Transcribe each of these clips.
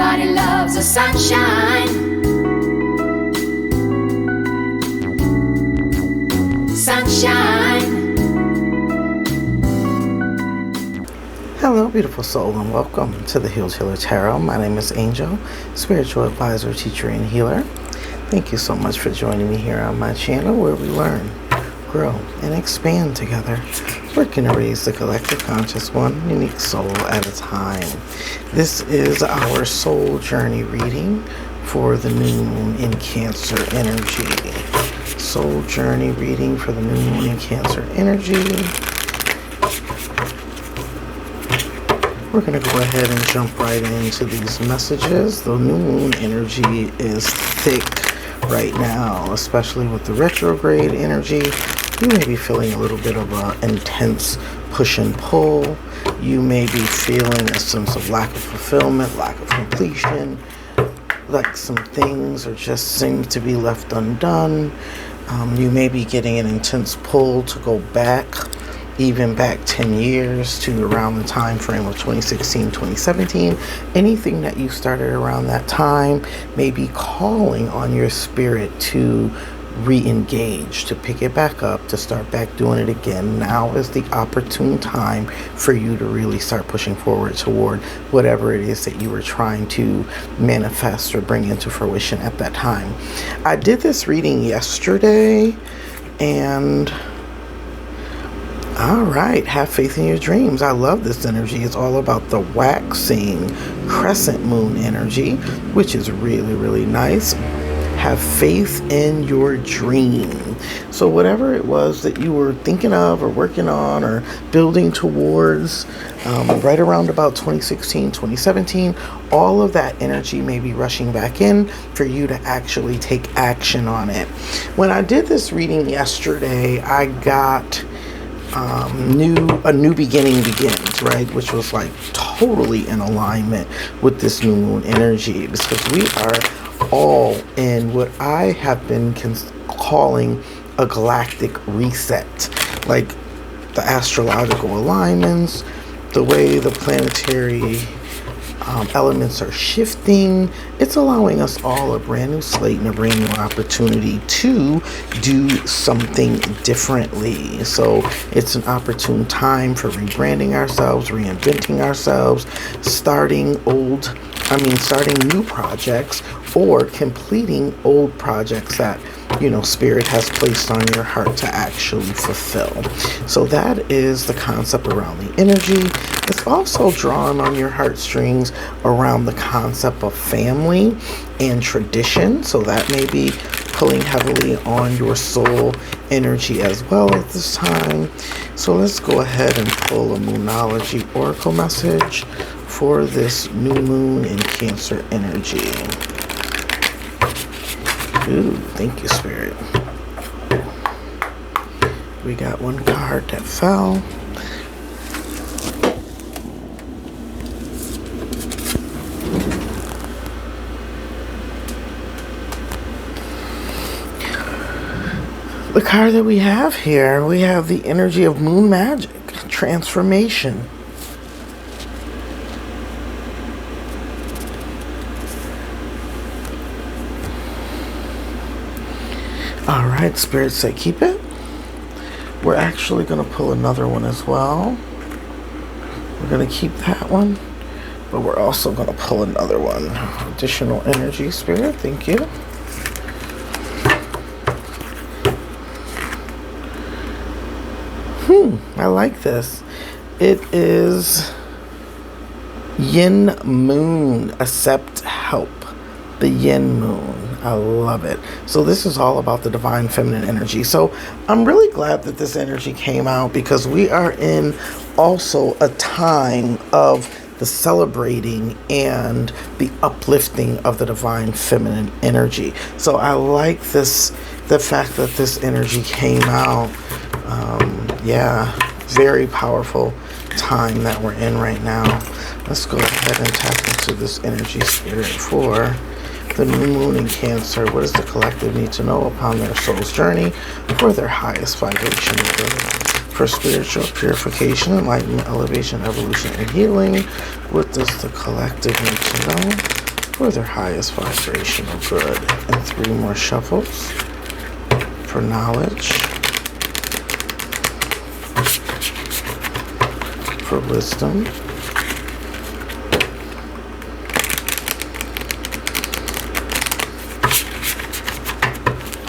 Everybody loves the sunshine. Sunshine. Hello, beautiful soul, and welcome to the Healed Healer Tarot. My name is Angel, spiritual advisor, teacher, and healer. Thank you so much for joining me here on my channel where we learn, grow, and expand together, working to raise the collective conscious one unique soul at a time. This is our soul journey reading for the new moon in Cancer energy. Soul journey reading for the new moon in Cancer energy. We're going to go ahead and jump right into these messages. The new moon energy is thick right now, especially with the retrograde energy. You may be feeling a little bit of an intense push and pull. You may be feeling a sense of lack of fulfillment, lack of completion, like some things are just seem to be left undone. You may be getting an intense pull to go back, even back 10 years to around the time frame of 2016, 2017. Anything that you started around that time may be calling on your spirit to re-engage, to pick it back up, to start back doing it again. Now is the opportune time for you to really start pushing forward toward whatever it is that you were trying to manifest or bring into fruition at that time. I did this reading yesterday, and all right, have faith in your dreams. I love this energy. It's all about the waxing crescent moon energy, which is really, really nice. Have faith in your dream. So whatever it was that you were thinking of or working on or building towards right around about 2016, 2017, all of that energy may be rushing back in for you to actually take action on it. When I did this reading yesterday, I got a new beginning begins, right? Which was like totally in alignment with this new moon energy, because we are all in what I have been calling a galactic reset, like the astrological alignments, the way the planetary elements are shifting. It's allowing us all a brand new slate and a brand new opportunity to do something differently. So it's an opportune time for rebranding ourselves, reinventing ourselves, starting new projects, or completing old projects that Spirit has placed on your heart to actually fulfill. So that is the concept around the energy. It's also drawn on your heartstrings around the concept of family and tradition. So that may be pulling heavily on your soul energy as well at this time. So let's go ahead and pull a Moonology Oracle message for this new moon in Cancer energy. Ooh, thank you, Spirit. We got one card that fell. The card that we have here, we have the energy of moon magic, transformation. All right, Spirit say keep it. We're actually going to pull another one as well. We're going to keep that one, but we're also going to pull another one. Additional energy, Spirit. Thank you. I like this. It is Yin Moon. Accept help. The Yin Moon. I love it. So this is all about the divine feminine energy. So I'm really glad that this energy came out, because we are in also a time of the celebrating and the uplifting of the divine feminine energy. So I like this, the fact that this energy came out. Very powerful time that we're in right now. Let's go ahead and tap into this energy, Spirit, for the new moon in Cancer. What does the collective need to know upon their soul's journey for their highest vibration of good? For spiritual purification, enlightenment, elevation, evolution, and healing, what does the collective need to know for their highest vibrational good. And 3 more shuffles for knowledge, for wisdom,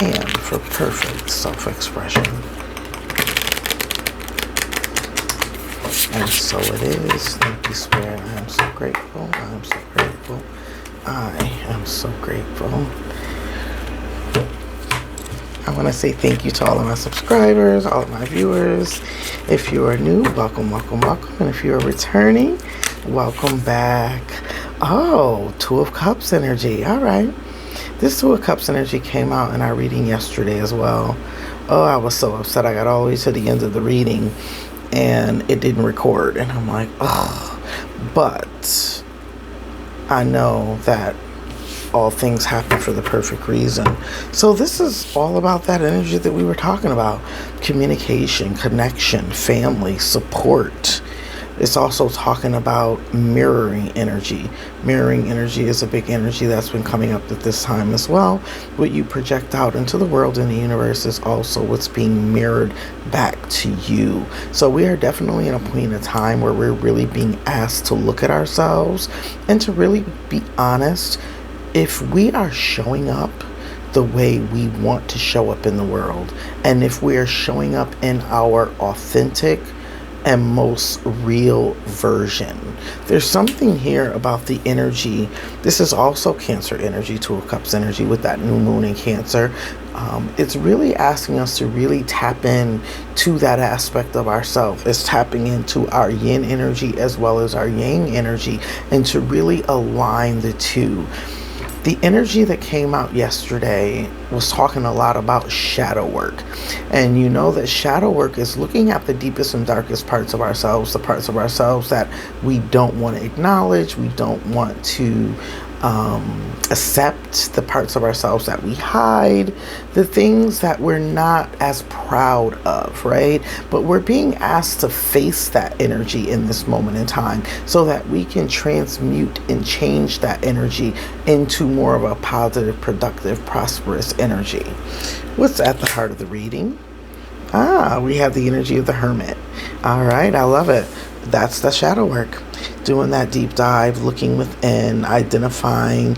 and for perfect self-expression. And so it is. Thank you, Spirit. I am so grateful. I am so grateful. I am so grateful. I want to say thank you to all of my subscribers, all of my viewers. If you are new, welcome, welcome, welcome. And if you are returning, welcome back. Oh, 2 of Cups energy. All right. This 2 of Cups energy came out in our reading yesterday as well. Oh, I was so upset. I got all the way to the end of the reading and it didn't record. And I'm like, oh. But I know that all things happen for the perfect reason. So this is all about that energy that we were talking about. Communication, connection, family, support. It's also talking about mirroring energy. Mirroring energy is a big energy that's been coming up at this time as well. What you project out into the world and the universe is also what's being mirrored back to you. So we are definitely in a point in time where we're really being asked to look at ourselves and to really be honest. If we are showing up the way we want to show up in the world, and if we are showing up in our authentic and most real version. There's something here about the energy. This is also Cancer energy, 2 of Cups energy with that new moon in Cancer. It's really asking us to really tap in to that aspect of ourselves. It's tapping into our yin energy as well as our yang energy, and to really align the two. The energy that came out yesterday was talking a lot about shadow work. And you know that shadow work is looking at the deepest and darkest parts of ourselves, the parts of ourselves that we don't want to acknowledge, we don't want to accept, the parts of ourselves that we hide, the things that we're not as proud of, right? But we're being asked to face that energy in this moment in time so that we can transmute and change that energy into more of a positive, productive, prosperous energy. What's at the heart of the reading? We have the energy of the Hermit. All right, I love it. That's the shadow work. Doing that deep dive, looking within, identifying,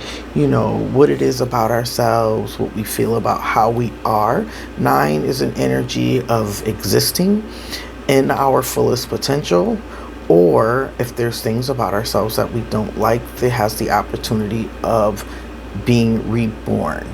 what it is about ourselves, what we feel about how we are. 9 is an energy of existing in our fullest potential, or if there's things about ourselves that we don't like, it has the opportunity of being reborn,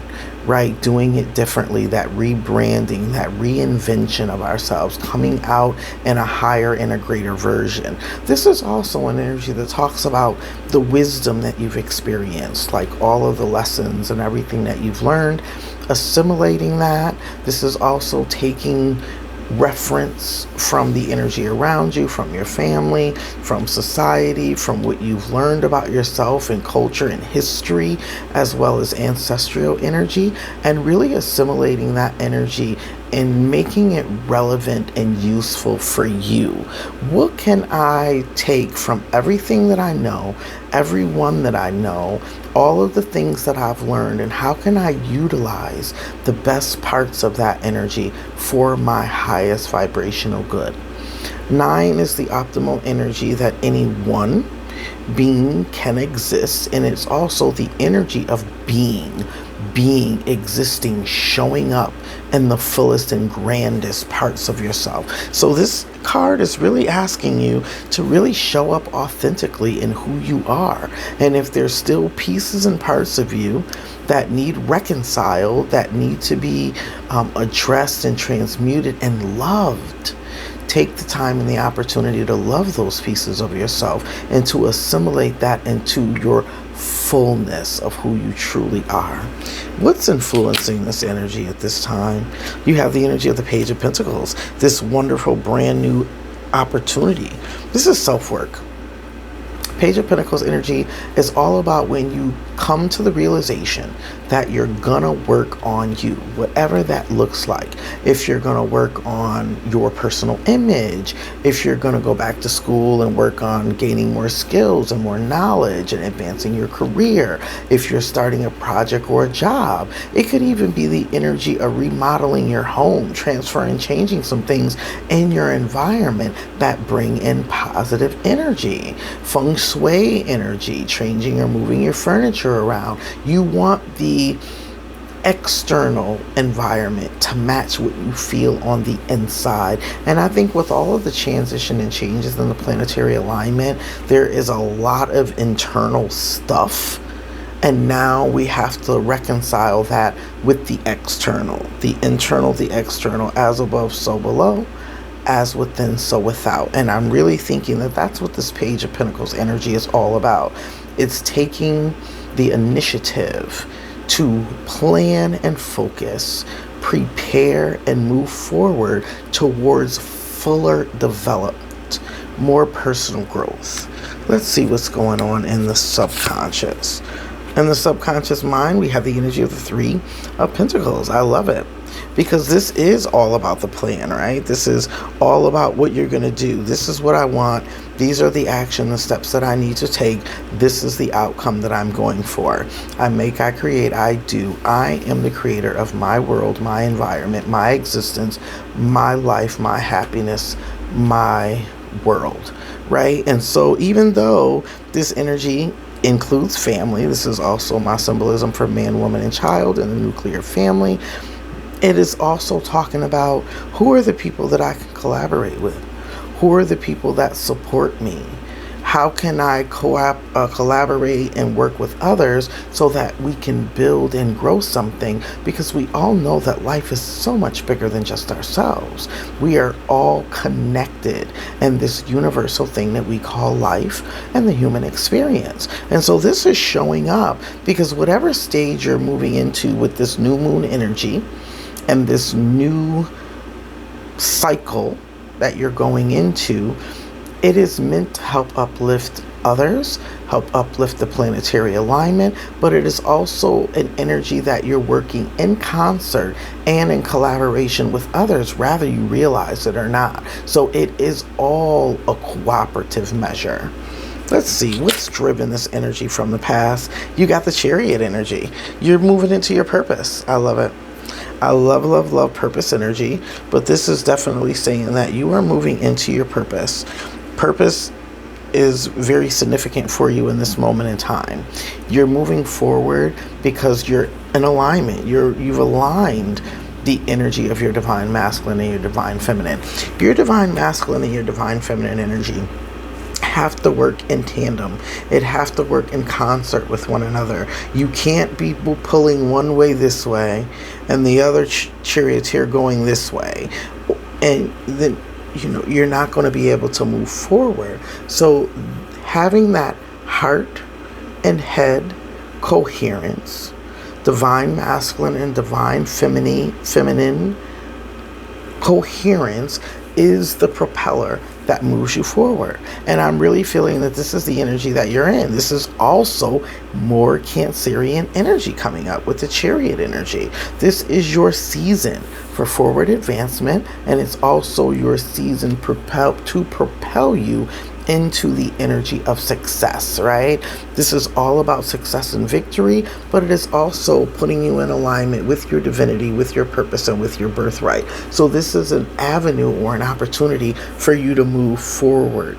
right? Doing it differently, that rebranding, that reinvention of ourselves, coming out in a higher and a greater version. This is also an energy that talks about the wisdom that you've experienced, like all of the lessons and everything that you've learned, assimilating that. This is also taking reference from the energy around you, from your family, from society, from what you've learned about yourself and culture and history, as well as ancestral energy, and really assimilating that energy and making it relevant and useful for you. What can I take from everything that I know, everyone that I know, all of the things that I've learned, and how can I utilize the best parts of that energy for my highest vibrational good? 9 is the optimal energy that any one being can exist, and it's also the energy of being, existing, showing up in the fullest and grandest parts of yourself. So this card is really asking you to really show up authentically in who you are. And if there's still pieces and parts of you that need reconciled, that need to be addressed and transmuted and loved, take the time and the opportunity to love those pieces of yourself and to assimilate that into your fullness of who you truly are. What's influencing this energy at this time? You have the energy of the Page of Pentacles, this wonderful brand new opportunity. This is self-work. Page of Pentacles energy is all about when you come to the realization that you're gonna work on you, whatever that looks like. If you're gonna work on your personal image, if you're gonna go back to school and work on gaining more skills and more knowledge and advancing your career, if you're starting a project or a job, it could even be the energy of remodeling your home, transferring, changing some things in your environment that bring in positive energy. Feng shui energy, changing or moving your furniture around. You want the external environment to match what you feel on the inside. And I think with all of the transition and changes in the planetary alignment, there is a lot of internal stuff. And now we have to reconcile that with the external, the internal, the external, as above, so below, as within, so without. And I'm really thinking that that's what this Page of Pentacles energy is all about. It's taking the initiative to plan and focus, prepare and move forward towards fuller development, more personal growth. Let's see what's going on in the subconscious. In the subconscious mind, we have the energy of the Three of Pentacles. I love it because this is all about the plan, right? This is all about what you're going to do. This is what I want. These are the action, the steps that I need to take. This is the outcome that I'm going for. I make, I create, I do. I am the creator of my world, my environment, my existence, my life, my happiness, my world, right? And so even though this energy includes family, this is also my symbolism for man, woman, and child in the nuclear family. It is also talking about who are the people that I can collaborate with? Who are the people that support me? How can I collaborate and work with others so that we can build and grow something? Because we all know that life is so much bigger than just ourselves. We are all connected in this universal thing that we call life and the human experience. And so this is showing up because whatever stage you're moving into with this new moon energy and this new cycle that you're going into, it is meant to help uplift others, help uplift the planetary alignment, but it is also an energy that you're working in concert and in collaboration with others, whether you realize it or not. So it is all a cooperative measure. Let's see, what's driven this energy from the past? You got the Chariot energy. You're moving into your purpose. I love it. I love, love, love purpose energy, but this is definitely saying that you are moving into your purpose. Purpose is very significant for you in this moment in time. You're moving forward because you're in alignment. You've aligned the energy of your divine masculine and your divine feminine. Your divine masculine and your divine feminine energy have to work in tandem. It has to work in concert with one another. You can't be pulling one way this way and the other charioteer going this way, and then you're not going to be able to move forward. So having that heart and head coherence, divine masculine and divine feminine coherence is the propeller that moves you forward. And I'm really feeling that this is the energy that you're in. This is also more Cancerian energy coming up with the Chariot energy. This is your season for forward advancement, and it's also your season to propel you into the energy of success, right? This is all about success and victory, but it is also putting you in alignment with your divinity, with your purpose, and with your birthright. So this is an avenue or an opportunity for you to move forward.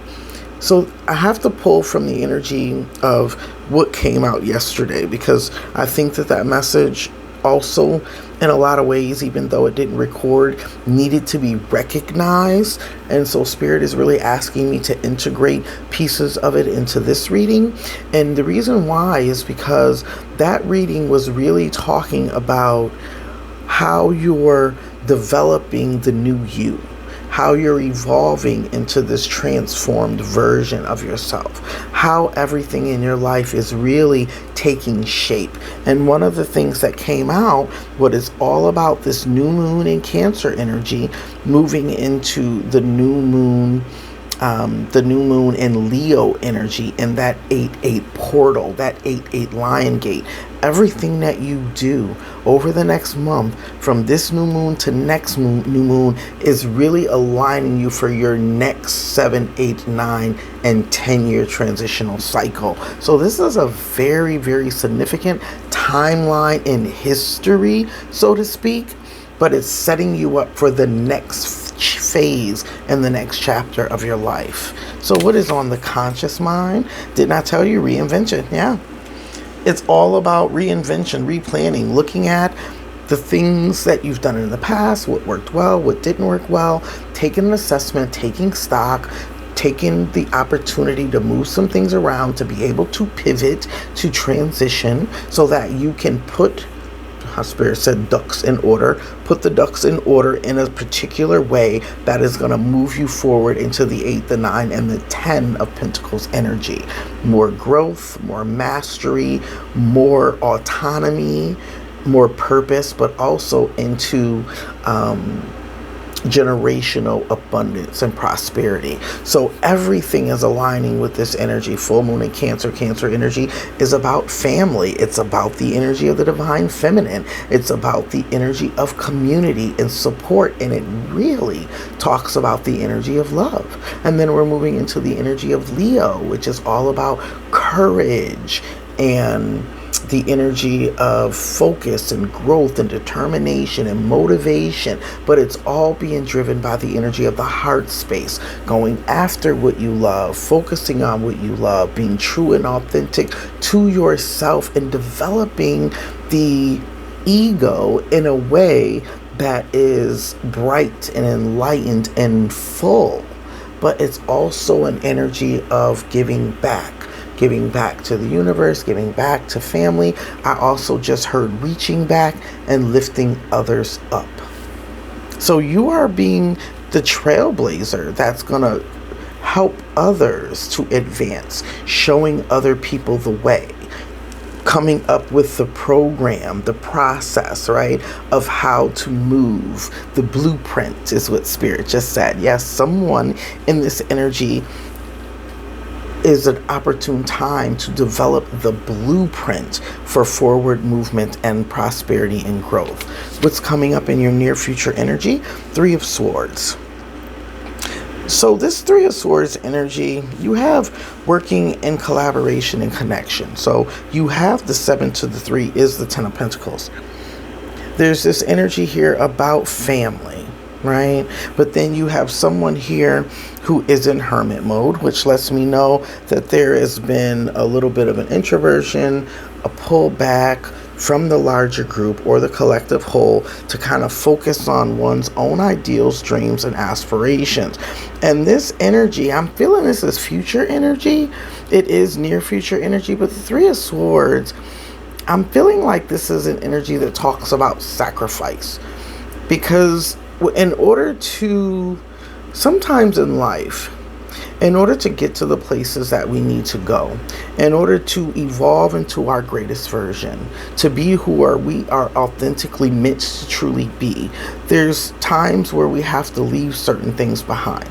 So I have to pull from the energy of what came out yesterday, because I think that message also, in a lot of ways, even though it didn't record, needed to be recognized. And so Spirit is really asking me to integrate pieces of it into this reading. And the reason why is because that reading was really talking about how you're developing the new you, how you're evolving into this transformed version of yourself, how everything in your life is really taking shape. And one of the things that came out, what is all about this new moon in Cancer energy moving into the new moon in Leo energy, and that 8-8 portal, that 8-8 lion gate. Everything that you do over the next month, from this new moon to next new moon, is really aligning you for your next 7, 8, 9, and 10-year transitional cycle. So this is a very, very significant timeline in history, so to speak, but it's setting you up for the next phase and the next chapter of your life. So what is on the conscious mind? Didn't I tell you? Reinvention. Yeah. It's all about reinvention, replanning, looking at the things that you've done in the past, what worked well, what didn't work well, taking an assessment, taking stock, taking the opportunity to move some things around, to be able to pivot, to transition, so that you can put, how Spirit said, ducks in order, put the ducks in order in a particular way that is going to move you forward into the 8, the 9, and the 10 of Pentacles energy. More growth, more mastery, more autonomy, more purpose, but also into generational abundance and prosperity. So everything is aligning with this energy. Full moon in Cancer energy is about family. It's about the energy of the divine feminine. It's about the energy of community and support. And it really talks about the energy of love. And then we're moving into the energy of Leo, which is all about courage and the energy of focus and growth and determination and motivation, but it's all being driven by the energy of the heart space, going after what you love, focusing on what you love, being true and authentic to yourself, and developing the ego in a way that is bright and enlightened and full. But it's also an energy of giving back to the universe, giving back to family. I also just heard reaching back and lifting others up. So you are being the trailblazer that's going to help others to advance, showing other people the way, coming up with the program, the process, right, of how to move. The blueprint is what Spirit just said. Yes, someone in this energy is an opportune time to develop the blueprint for forward movement and prosperity and growth. What's coming up in your near future energy? 3 of Swords. So this 3 of Swords energy, you have working in collaboration and connection. So you have the 7 to the 3 is the 10 of Pentacles. There's this energy here about family, right? But then you have someone here who is in hermit mode, which lets me know that there has been a little bit of an introversion, a pullback from the larger group or the collective whole to kind of focus on one's own ideals, dreams, and aspirations. And this energy, I'm feeling this is future energy. It is near future energy, but the 3 of Swords, I'm feeling like this is an energy that talks about sacrifice. Because in order to, sometimes in life, in order to get to the places that we need to go, in order to evolve into our greatest version, to be who we are authentically meant to truly be, there's times where we have to leave certain things behind.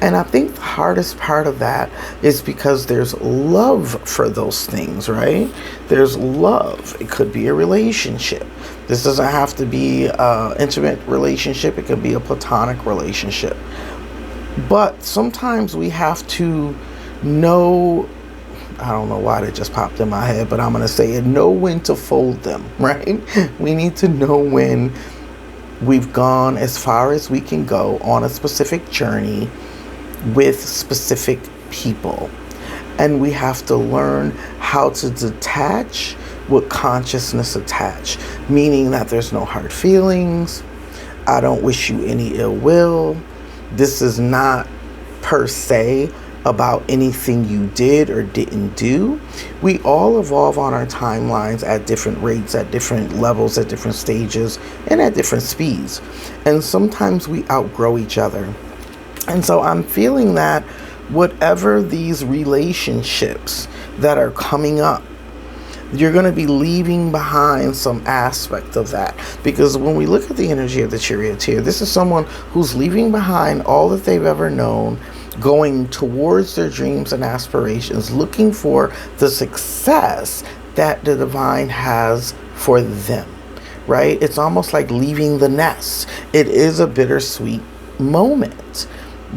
And I think the hardest part of that is because there's love for those things, right? There's love. It could be a relationship. This doesn't have to be an intimate relationship. It could be a platonic relationship. But sometimes we have to know, I don't know why that just popped in my head, but I'm going to say it, know when to fold them, right? We need to know when we've gone as far as we can go on a specific journey with specific people. And we have to learn how to detach with consciousness attached, meaning that there's no hard feelings. I don't wish you any ill will. This is not per se about anything you did or didn't do. We all evolve on our timelines at different rates, at different levels, at different stages, and at different speeds. And sometimes we outgrow each other. And so I'm feeling that whatever these relationships that are coming up, you're going to be leaving behind some aspect of that. Because when we look at the energy of the charioteer, this is someone who's leaving behind all that they've ever known, going towards their dreams and aspirations, looking for the success that the divine has for them, right? It's almost like leaving the nest. It is a bittersweet moment.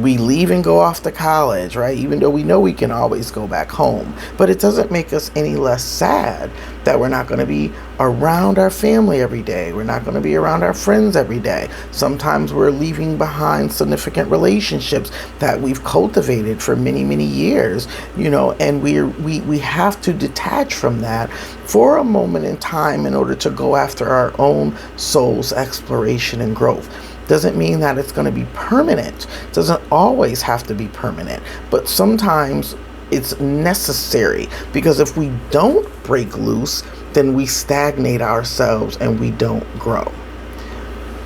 We leave and go off to college, right? Even though we know we can always go back home. But it doesn't make us any less sad that we're not going to be around our family every day. We're not going to be around our friends every day. Sometimes we're leaving behind significant relationships that we've cultivated for many, many years, and we have to detach from that for a moment in time in order to go after our own soul's exploration and growth. Doesn't mean that it's going to be permanent. Doesn't always have to be permanent, but sometimes it's necessary, because if we don't break loose, then we stagnate ourselves and we don't grow.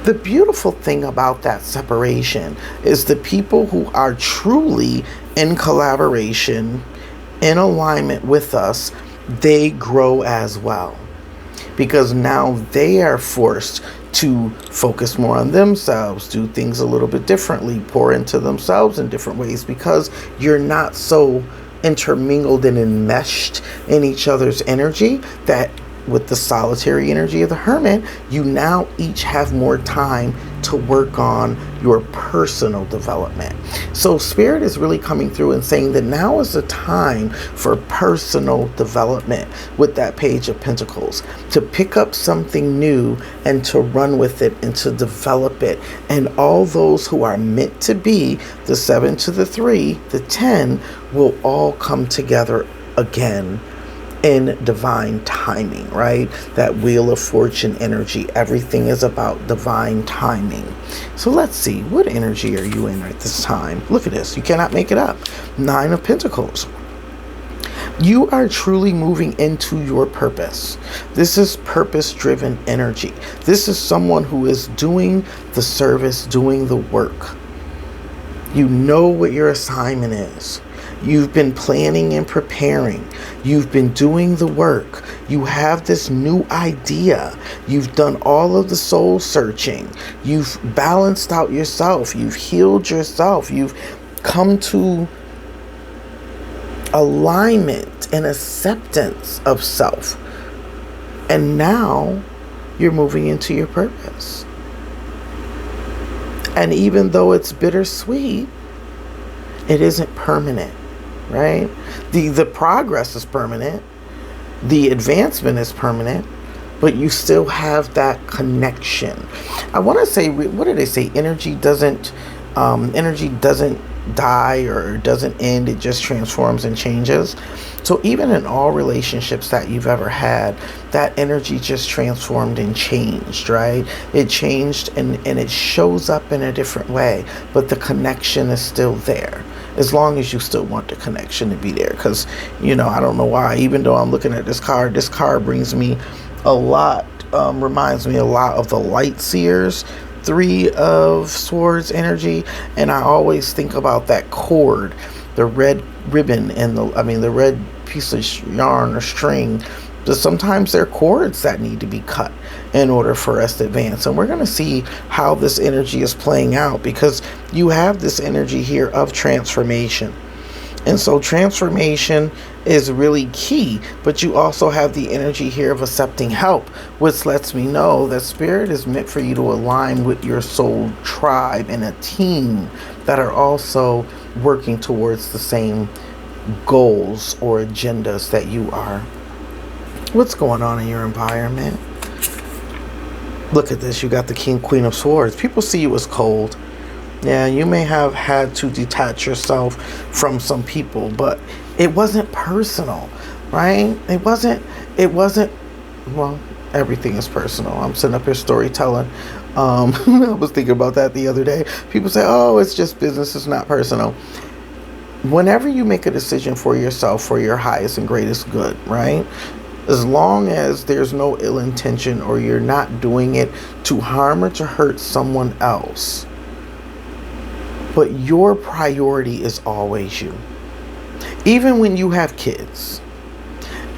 The beautiful thing about that separation is the people who are truly in collaboration, in alignment with us, they grow as well, because now they are forced to focus more on themselves, do things a little bit differently, pour into themselves in different ways, because you're not so intermingled and enmeshed in each other's energy that with the solitary energy of the hermit, you now each have more time to work on your personal development. So Spirit is really coming through and saying that now is the time for personal development with that Page of Pentacles, to pick up something new and to run with it and to develop it. And all those who are meant to be, the 7 to the 3, the 10, will all come together again in divine timing, right? That Wheel of Fortune energy. Everything is about divine timing. So let's see, what energy are you in at this time? Look at this. You cannot make it up. 9 of Pentacles. You are truly moving into your purpose. This is purpose-driven energy. This is someone who is doing the service, doing the work. You know what your assignment is. You've been planning and preparing. You've been doing the work. You have this new idea. You've done all of the soul searching. You've balanced out yourself. You've healed yourself. You've come to alignment and acceptance of self. And now you're moving into your purpose. And even though it's bittersweet, it isn't permanent. Right? The progress is permanent. The advancement is permanent, but you still have that connection. I want to say, what did they say? Energy doesn't die or doesn't end. It just transforms and changes. So even in all relationships that you've ever had, that energy just transformed and changed, right? It changed and it shows up in a different way, but the connection is still there. As long as you still want the connection to be there. Because, I don't know why, even though I'm looking at this card brings me a lot, reminds me a lot of the Light Seers 3 of Swords energy. And I always think about that cord, the red ribbon and the red piece of yarn or string. Sometimes there are cords that need to be cut in order for us to advance. And we're going to see how this energy is playing out, because you have this energy here of transformation. And so transformation is really key, but you also have the energy here of accepting help, which lets me know that Spirit is meant for you to align with your soul tribe and a team that are also working towards the same goals or agendas that you are. What's going on in your environment? Look at this. You got the Queen of Swords. People see you as cold. Yeah, you may have had to detach yourself from some people, but it wasn't personal, right? It wasn't, well, everything is personal. I'm sitting up here storytelling. I was thinking about that the other day. People say, oh, it's just business. It's not personal. Whenever you make a decision for yourself, for your highest and greatest good, right? As long as there's no ill intention or you're not doing it to harm or to hurt someone else, but your priority is always you. Even when you have kids,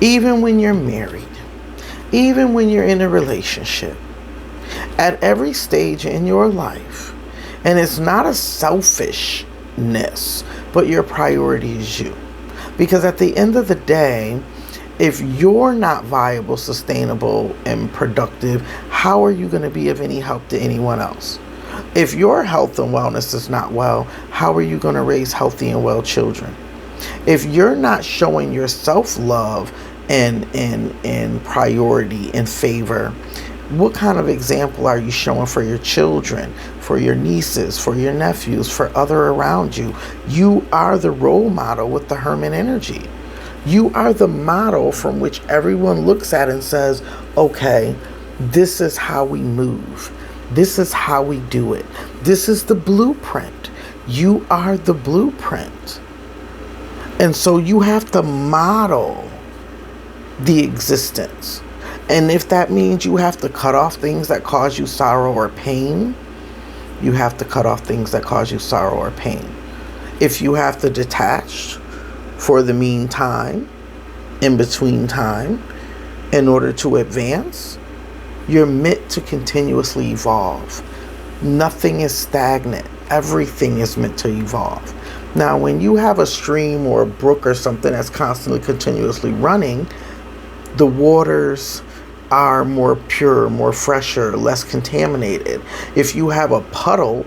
even when you're married, even when you're in a relationship, at every stage in your life, and it's not a selfishness, but your priority is you. Because at the end of the day, If you're not viable, sustainable, and productive, how are you going to be of any help to anyone else? If your health and wellness is not well, how are you going to raise healthy and well children? If you're not showing your self-love and priority and favor, what kind of example are you showing for your children, for your nieces, for your nephews, for other around you? You are the role model with the Herman energy. You are the model from which everyone looks at and says, okay, this is how we move. This is how we do it. This is the blueprint. You are the blueprint. And so you have to model the existence. And if that means you have to cut off things that cause you sorrow or pain, you have to cut off things that cause you sorrow or pain. If you have to detach for the meantime, in between time, in order to advance, you're meant to continuously evolve. Nothing is stagnant. Everything is meant to evolve. Now, when you have a stream or a brook or something that's constantly, continuously running, the waters are more pure, more fresher, less contaminated. If you have a puddle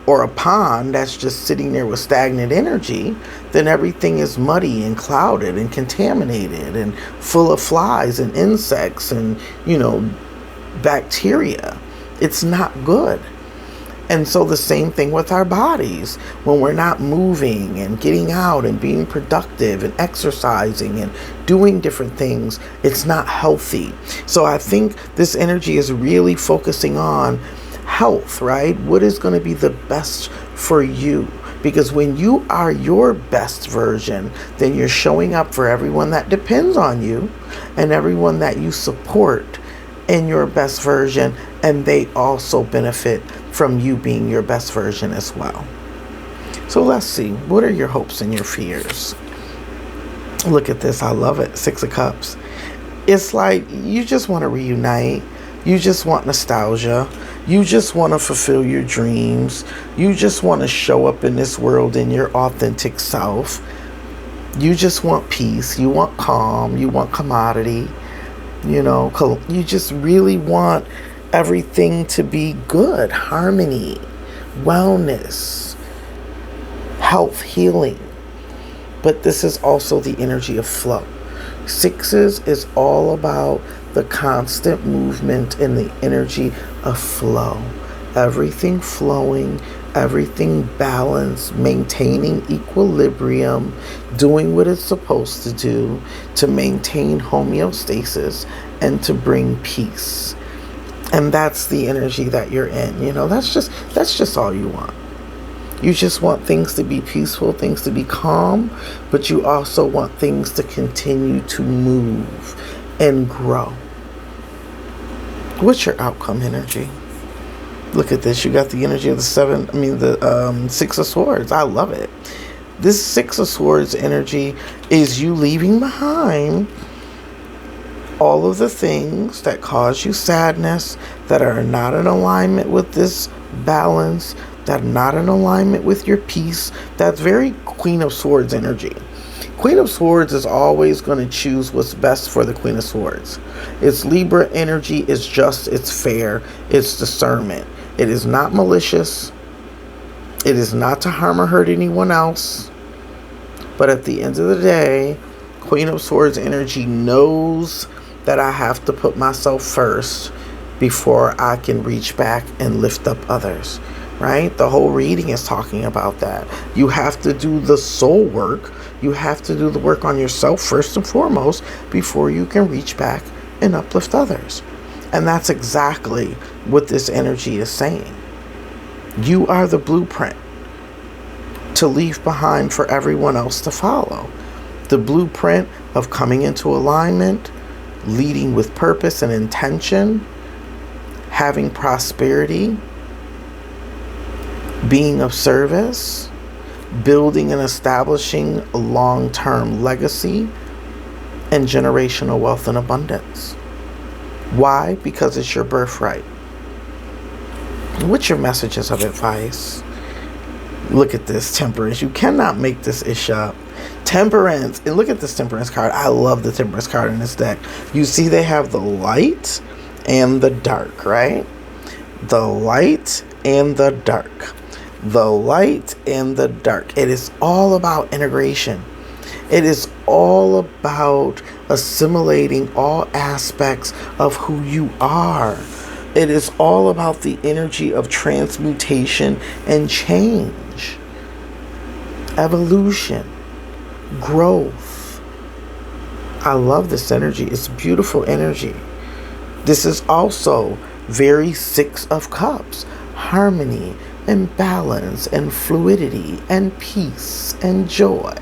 or a pond that's just sitting there with stagnant energy, then everything is muddy and clouded and contaminated and full of flies and insects and, bacteria. It's not good. And so the same thing with our bodies. When we're not moving and getting out and being productive and exercising and doing different things, it's not healthy. So I think this energy is really focusing on health, right? What is going to be the best for you? Because when you are your best version, then you're showing up for everyone that depends on you and everyone that you support in your best version, and they also benefit from you being your best version as well. So let's see, what are your hopes and your fears? Look at this, I love it. 6 of Cups. It's like you just want to reunite. You just want nostalgia. You just want to fulfill your dreams. You just want to show up in this world in your authentic self. You just want peace. You want calm. You want commodity. You just really want everything to be good, harmony, wellness, health, healing. But this is also the energy of flow. 6s is all about the constant movement and the energy of flow. Everything flowing, everything balanced, maintaining equilibrium, doing what it's supposed to do to maintain homeostasis and to bring peace. And that's the energy that you're in. That's just all you want. You just want things to be peaceful, things to be calm, but you also want things to continue to move and grow. What's your outcome energy? Look at this. You got the energy of the 6 of Swords. I love it. This 6 of Swords energy is you leaving behind all of the things that cause you sadness, that are not in alignment with this balance, that are not in alignment with your peace. That's very Queen of Swords energy. Queen of Swords is always going to choose what's best for the Queen of Swords. It's Libra energy. It's just, it's fair, it's discernment. It is not malicious. It is not to harm or hurt anyone else. But at the end of the day, Queen of Swords energy knows that I have to put myself first before I can reach back and lift up others, right? The whole reading is talking about that. You have to do the soul work. You have to do the work on yourself first and foremost before you can reach back and uplift others. And that's exactly what this energy is saying. You are the blueprint to leave behind for everyone else to follow. The blueprint of coming into alignment, leading with purpose and intention, having prosperity, being of service, building and establishing a long-term legacy, and generational wealth and abundance. Why? Because it's your birthright. What's your messages of advice? Look at this, Temperance. You cannot make this ish up. Temperance. And look at this temperance card. I love the temperance card in this deck. You see they have the light and the dark, right? The light and the dark. The light and the dark. It is all about integration. It is all about assimilating all aspects of who you are. It is all about the energy of transmutation and change, evolution, growth. I love this energy. It's beautiful energy. This is also very Six of Cups, harmony and balance and fluidity and peace and joy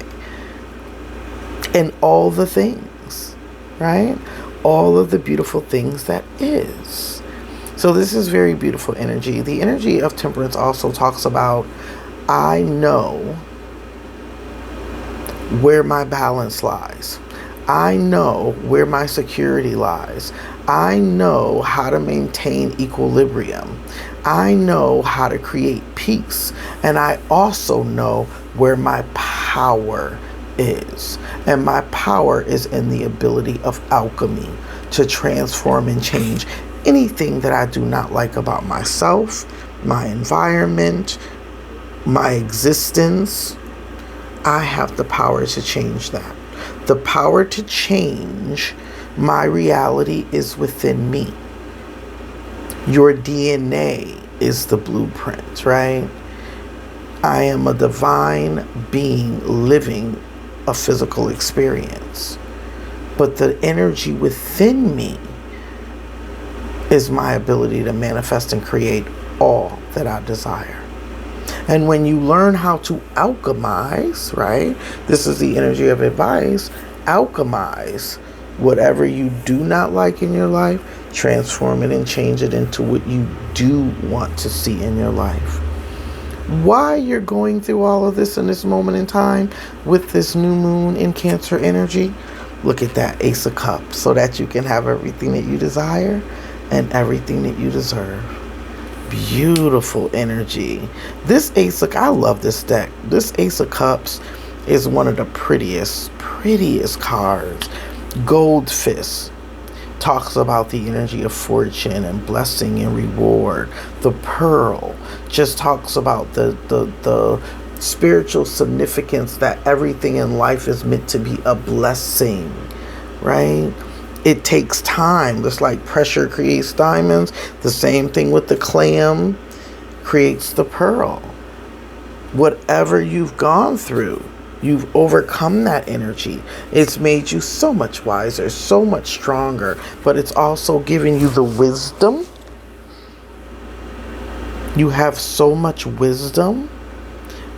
and all the things, right? All of the beautiful things that is. So this is very beautiful energy. The energy of temperance also talks about, I know where my balance lies. I know where my security lies. I know how to maintain equilibrium. I know how to create peace. And I also know where my power is. And my power is in the ability of alchemy to transform and change anything that I do not like about myself, my environment, my existence. I have the power to change that. The power to change my reality is within me. Your DNA is the blueprint, right? I am a divine being living a physical experience. But the energy within me is my ability to manifest and create all that I desire. And when you learn how to alchemize, right? This is the energy of advice. Alchemize whatever you do not like in your life, transform it and change it into what you do want to see in your life. Why you're going through all of this in this moment in time with this new moon in Cancer energy, look at that Ace of Cups, so that you can have everything that you desire and everything that you deserve. Beautiful energy. This Ace of, I love this deck. This Ace of Cups is one of the prettiest cards. Gold Fist talks about the energy of fortune and blessing and reward. The Pearl just talks about the spiritual significance that everything in life is meant to be a blessing, right? It takes time. Just like pressure creates diamonds, the same thing with the clam creates the pearl. Whatever you've gone through, you've overcome that energy. It's made you so much wiser, so much stronger, but it's also given you the wisdom. You have so much wisdom,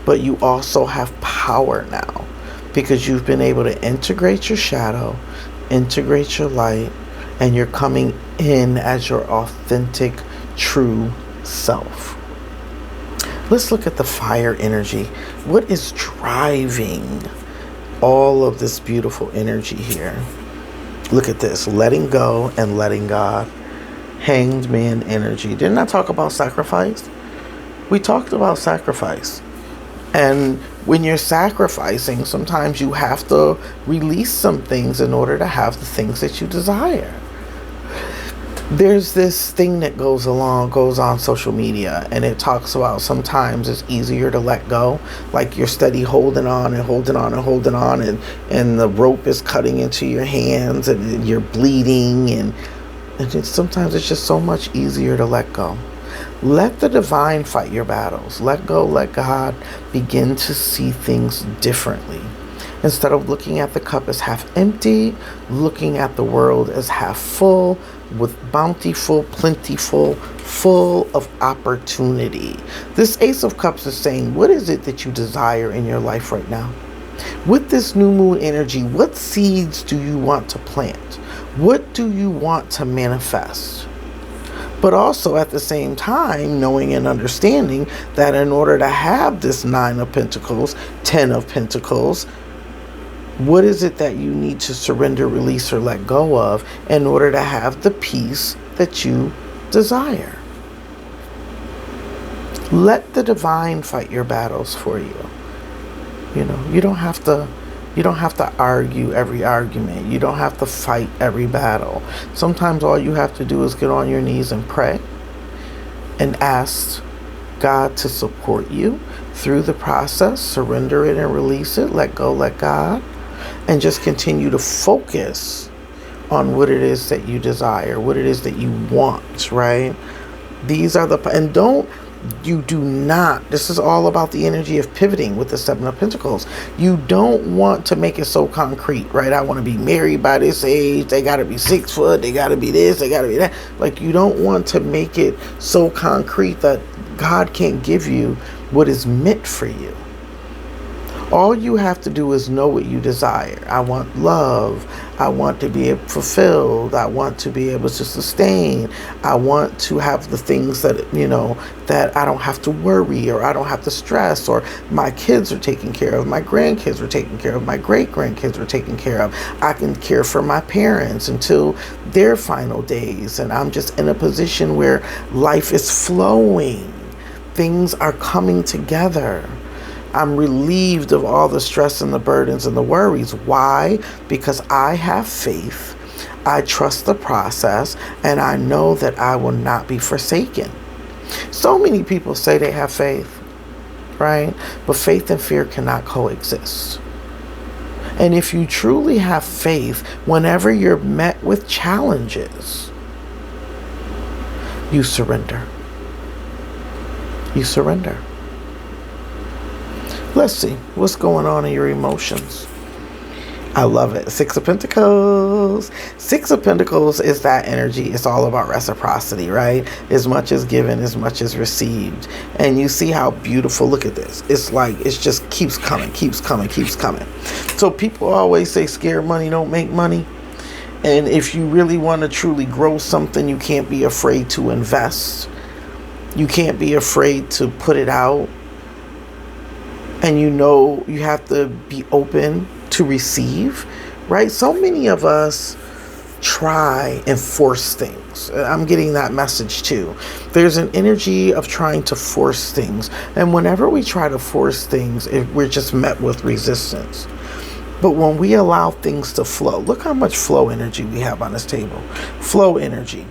but you also have power now because you've been able to integrate your shadow, integrate your light, and you're coming in as your authentic, true self. Let's look at the fire energy. What is driving all of this beautiful energy here? Look at this. Letting go and letting God. Hanged man energy. Didn't I talk about sacrifice? We talked about sacrifice. And when you're sacrificing, sometimes you have to release some things in order to have the things that you desire. There's this thing that goes on social media, and it talks about sometimes it's easier to let go. Like you're steady holding on and holding on and holding on, and the rope is cutting into your hands and you're bleeding, and sometimes it's just so much easier to let go. Let the divine fight your battles. Let go, let God. Begin to see things differently. Instead of looking at the cup as half empty, looking at the world as half full, with bountiful, plentiful, full of opportunity. This Ace of Cups is saying, what is it that you desire in your life right now? With this new moon energy, what seeds do you want to plant? What do you want to manifest? But also at the same time, knowing and understanding that in order to have this 9 of Pentacles, 10 of Pentacles, what is it that you need to surrender, release, or let go of in order to have the peace that you desire? Let the divine fight your battles for you. You know, you don't have to You don't have to argue every argument. You don't have to fight every battle. Sometimes all you have to do is get on your knees and pray and ask God to support you through the process. Surrender it and release it. Let go, let God. And just continue to focus on what it is that you desire, what it is that you want, right? These are you do not, this is all about the energy of pivoting with the Seven of Pentacles. You don't want to make it so concrete, right? I want to be married by this age. They got to be 6 foot. They got to be this. They got to be that. Like, you don't want to make it so concrete that God can't give you what is meant for you. All you have to do is know what you desire. I want love. I want to be fulfilled. I want to be able to sustain. I want to have the things that, that I don't have to worry, or I don't have to stress, or my kids are taken care of, my grandkids are taken care of, my great-grandkids are taken care of. I can care for my parents until their final days. And I'm just in a position where life is flowing. Things are coming together. I'm relieved of all the stress and the burdens and the worries. Why? Because I have faith, I trust the process, and I know that I will not be forsaken. So many people say they have faith, right? But faith and fear cannot coexist. And if you truly have faith, whenever you're met with challenges, you surrender. You surrender. Let's see what's going on in your emotions. I love it. 6 of Pentacles. 6 of Pentacles is that energy. It's all about reciprocity, right? As much as given, as much as received. And you see how beautiful, look at this. It's like, it just keeps coming, keeps coming, keeps coming. So people always say scared money don't make money. And if you really want to truly grow something, you can't be afraid to invest. You can't be afraid to put it out. And you have to be open to receive, right? So many of us try and force things. I'm getting that message too. There's an energy of trying to force things. And whenever we try to force things, we're just met with resistance. But when we allow things to flow, look how much flow energy we have on this table. Flow energy,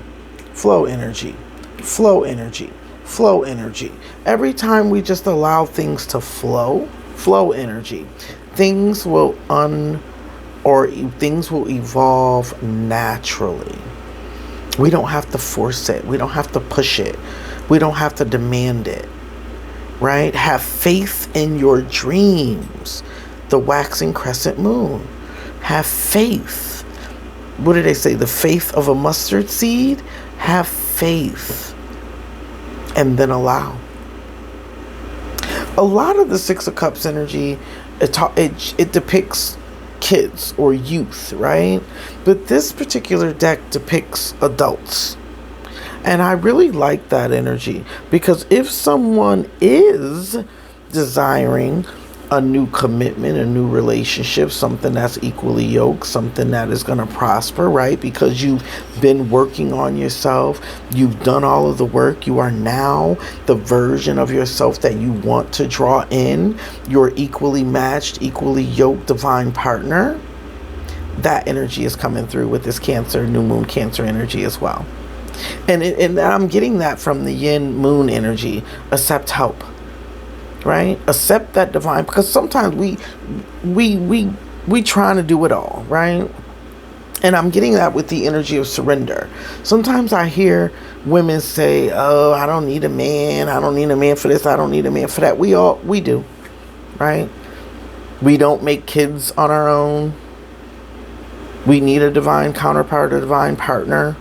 flow energy, flow energy. Flow energy. Every time we just allow things to flow energy, things will things will evolve naturally. We don't have to force it. We don't have to push it. We don't have to demand it. Right? Have faith in your dreams. The waxing crescent moon. Have faith. What did they say? The faith of a mustard seed? Have faith. And then allow. A lot of the 6 of Cups energy, it depicts kids or youth, right? But this particular deck depicts adults. And I really like that energy, because if someone is desiring a new commitment, a new relationship, something that's equally yoked, something that is going to prosper, right? Because you've been working on yourself, you've done all of the work, you are now the version of yourself that you want to draw in, your equally matched, equally yoked divine partner. That energy is coming through with this Cancer, new moon Cancer energy as well. And I'm getting that from the yin moon energy. Accept help. Right? Accept that divine, because sometimes we trying to do it all, right? And I'm getting that with the energy of surrender. Sometimes I hear women say, "Oh, I don't need a man. I don't need a man for this. I don't need a man for that." We do, right? We don't make kids on our own. We need a divine counterpart, a divine partner.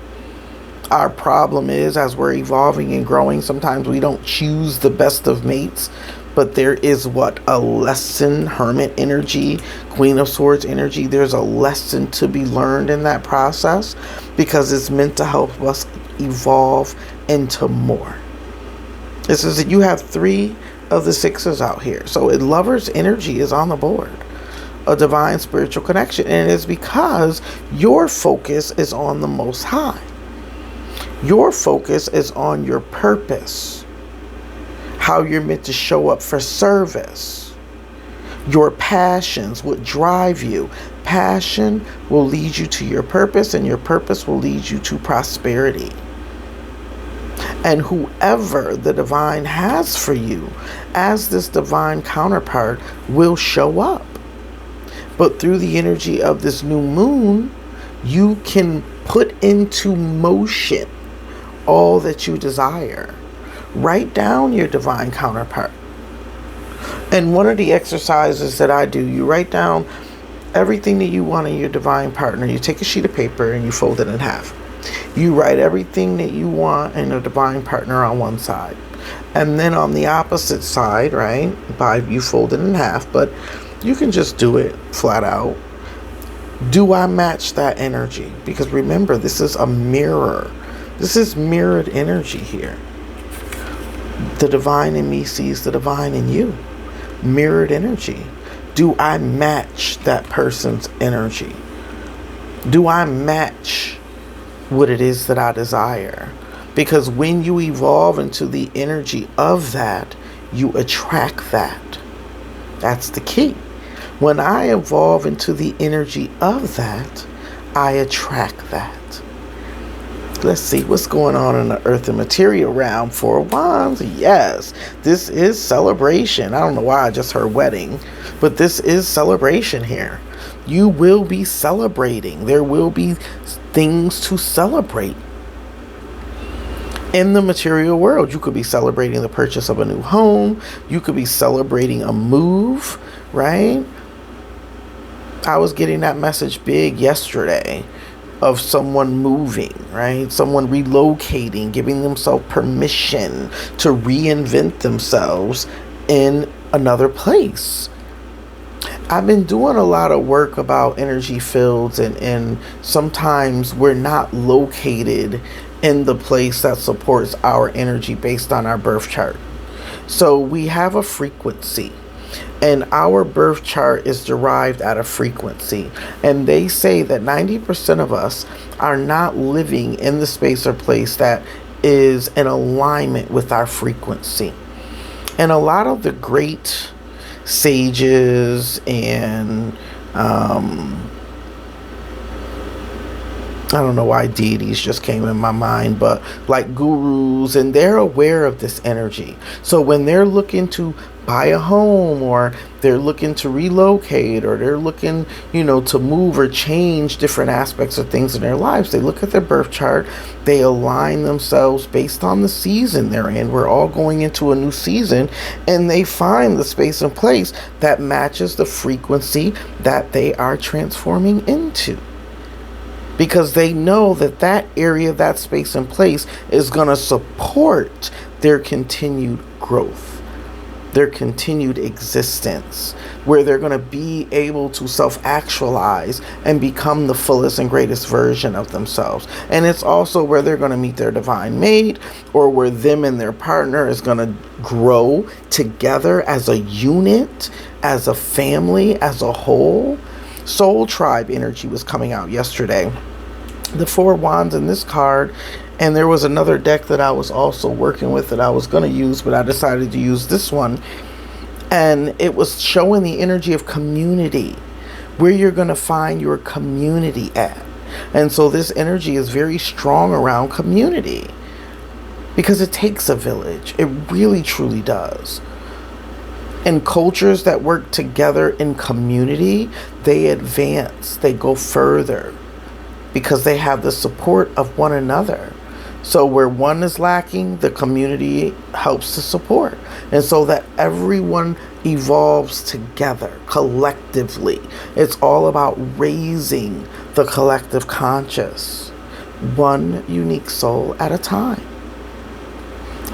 Our problem is, as we're evolving and growing, sometimes we don't choose the best of mates. But there is a lesson, Hermit energy, Queen of Swords energy. There's a lesson to be learned in that process, because it's meant to help us evolve into more. This is, you have 3 of the 6s out here. So Lover's energy is on the board. A divine spiritual connection. And it's because your focus is on the Most High. Your focus is on your purpose. How you're meant to show up for service. Your passions, what drive you. Passion will lead you to your purpose, and your purpose will lead you to prosperity. And whoever the divine has for you as this divine counterpart will show up. But through the energy of this new moon, you can put into motion all that you desire. Write down your divine counterpart. And one of the exercises that I do, you write down everything that you want in your divine partner. You take a sheet of paper and you fold it in half. You write everything that you want in a divine partner on one side. And then on the opposite side, right, you fold it in half, but you can just do it flat out. Do I match that energy? Because remember, this is a mirror. This is mirrored energy here. The divine in me sees the divine in you. Mirrored energy. Do I match that person's energy? Do I match what it is that I desire? Because when you evolve into the energy of that, you attract that. That's the key. When I evolve into the energy of that, I attract that. Let's see what's going on in the earth and material realm. Four of Wands. Yes, this is celebration. I don't know why I just heard wedding, but this is celebration here. You will be celebrating. There will be things to celebrate. In the material world, you could be celebrating the purchase of a new home. You could be celebrating a move, right? I was getting that message big yesterday of someone moving, right? Someone relocating, giving themselves permission to reinvent themselves in another place. I've been doing a lot of work about energy fields, and sometimes we're not located in the place that supports our energy based on our birth chart. So we have a frequency, and our birth chart is derived at a frequency. And they say that 90% of us are not living in the space or place that is in alignment with our frequency. And a lot of the great sages and I don't know why deities just came in my mind, but like gurus, and they're aware of this energy. So when they're looking to buy a home, or they're looking to relocate, or they're looking, to move or change different aspects of things in their lives, they look at their birth chart, they align themselves based on the season they're in. We're all going into a new season, and they find the space and place that matches the frequency that they are transforming into. Because they know that that area, that space and place is going to support their continued growth, their continued existence, where they're going to be able to self-actualize and become the fullest and greatest version of themselves. And it's also where they're going to meet their divine mate, or where them and their partner is going to grow together as a unit, as a family, as a whole. Soul tribe energy was coming out yesterday. The Four of Wands in this card, and there was another deck that I was also working with that I was going to use, but I decided to use this one. And it was showing the energy of community, where you're going to find your community at. And so this energy is very strong around community, because it takes a village. It really, truly does. And cultures that work together in community, they advance, they go further, because they have the support of one another. So where one is lacking, the community helps to support. And so that everyone evolves together, collectively. It's all about raising the collective conscious, one unique soul at a time.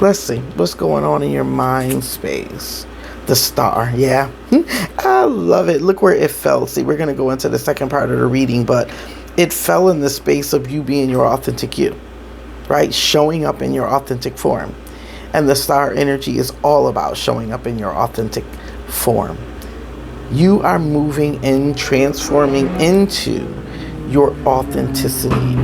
Let's see what's going on in your mind space. The star, yeah. I love it. Look where it fell. See, we're going to go into the second part of the reading, but it fell in the space of you being your authentic you, right? Showing up in your authentic form. And the star energy is all about showing up in your authentic form. You are moving and transforming into your authenticity,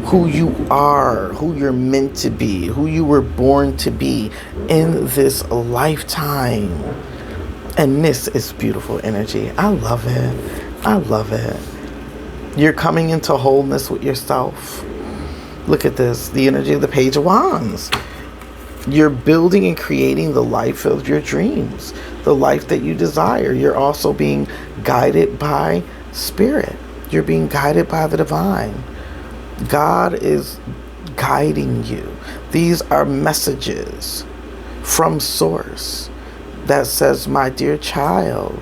who you are, who you're meant to be, who you were born to be in this lifetime. And this is beautiful energy. I love it. I love it. You're coming into wholeness with yourself. Look at this, the energy of the Page of Wands. You're building and creating the life of your dreams, the life that you desire. You're also being guided by spirit. You're being guided by the divine. God is guiding you. These are messages from source that says, my dear child,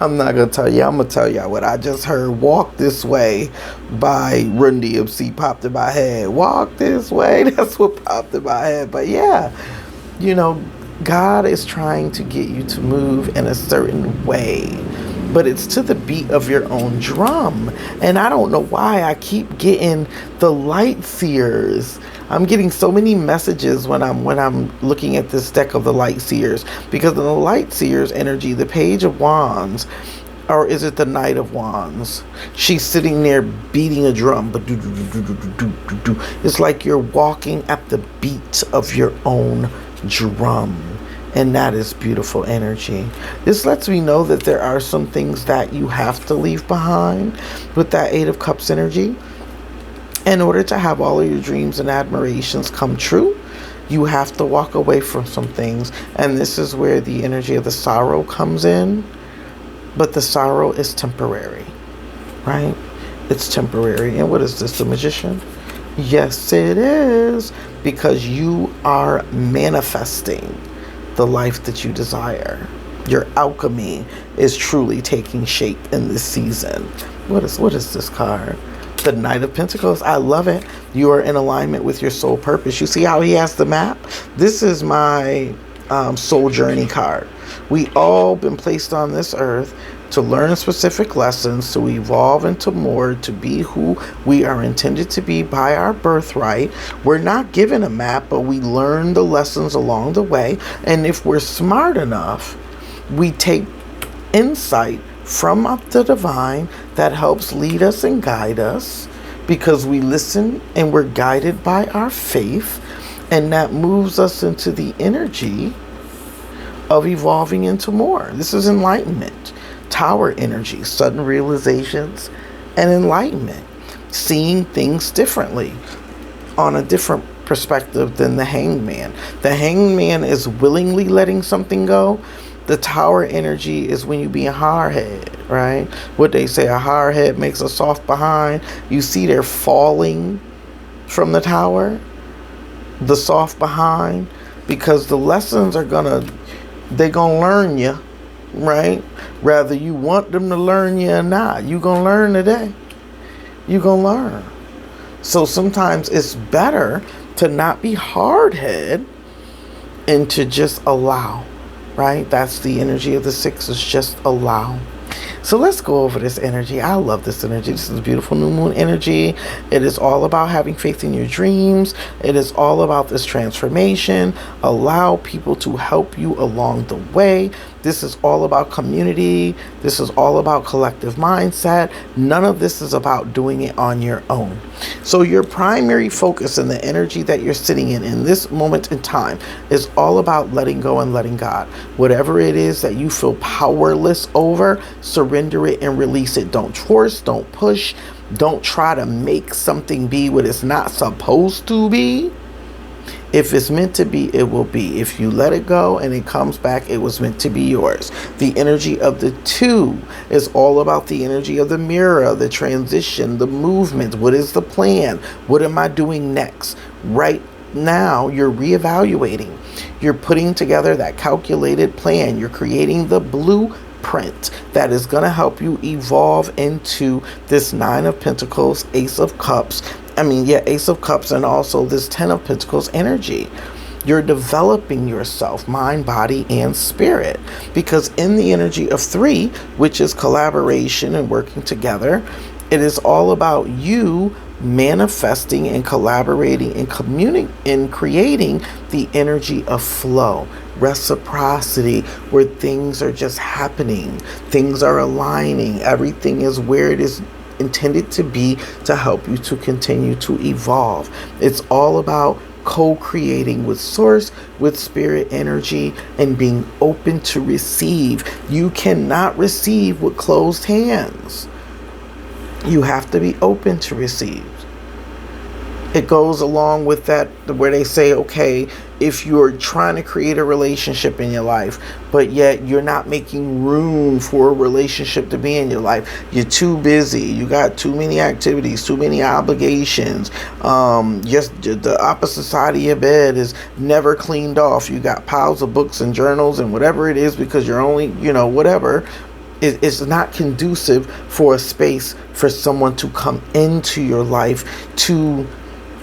I'm not going to tell you. I'm going to tell y'all what I just heard. Walk This Way by Run DMC popped in my head. Walk this way. That's what popped in my head. But yeah, you know, God is trying to get you to move in a certain way. But it's to the beat of your own drum. And I don't know why I keep getting the light seers. I'm getting so many messages when I'm looking at this deck of the light seers, because in the light seers energy, the Page of Wands, or is it the Knight of Wands? She's sitting there beating a drum, but it's like you're walking at the beat of your own drum. And that is beautiful energy. This lets me know that there are some things that you have to leave behind with that Eight of Cups energy. In order to have all of your dreams and admirations come true, you have to walk away from some things. And this is where the energy of the sorrow comes in. But the sorrow is temporary, right? It's temporary. And what is this, the Magician? Yes, it is. Because you are manifesting the life that you desire. Your alchemy is truly taking shape in this season. What is this card? The Knight of Pentacles. I love it. You are in alignment with your soul purpose. You see how he has the map? This is my soul journey card. We all been placed on this earth to learn specific lessons, to evolve into more, to be who we are intended to be by our birthright. We're not given a map, but we learn the lessons along the way. And if we're smart enough, we take insight from the divine that helps lead us and guide us, because we listen and we're guided by our faith, and that moves us into the energy of evolving into more. This is enlightenment, Tower energy, sudden realizations, and enlightenment, seeing things differently on a different perspective than the Hangman. The Hangman is willingly letting something go. The Tower energy is when you be a hardhead, right? What they say, a hardhead makes a soft behind. You see they're falling from the tower, the soft behind, because the lessons are they're gonna learn you, right? Whether you want them to learn you or not, you gonna learn today. You gonna learn. So sometimes it's better to not be hardhead and to just allow. Right? That's the energy of the Six, is just allow. So let's go over this energy. I love this energy. This is beautiful new moon energy. It is all about having faith in your dreams. It is all about this transformation. Allow people to help you along the way. This is all about community. This is all about collective mindset. None of this is about doing it on your own. So your primary focus and the energy that you're sitting in this moment in time is all about letting go and letting God. Whatever it is that you feel powerless over, surrender it and release it. Don't force, don't push, don't try to make something be what it's not supposed to be. If it's meant to be, it will be. If you let it go and it comes back, it was meant to be yours. The energy of the Two is all about the energy of the mirror, the transition, the movement. What is the plan? What am I doing next? Right now, you're reevaluating. You're putting together that calculated plan. You're creating the blueprint that is going to help you evolve into this Nine of Pentacles, Ace of Cups. Ace of Cups, and also this Ten of Pentacles energy. You're developing yourself, mind, body, and spirit. Because in the energy of Three, which is collaboration and working together, it is all about you manifesting and collaborating and creating the energy of flow, reciprocity, where things are just happening, things are aligning, everything is where it is intended to be to help you to continue to evolve. It's all about co-creating with source, with spirit energy, and being open to receive. You cannot receive with closed hands. You have to be open to receive. It goes along with that where they say, okay, if you're trying to create a relationship in your life, but yet you're not making room for a relationship to be in your life, you're too busy, you got too many activities, too many obligations, just the opposite side of your bed is never cleaned off, you got piles of books and journals and whatever it is because you're only, whatever. It's not conducive for a space for someone to come into your life to,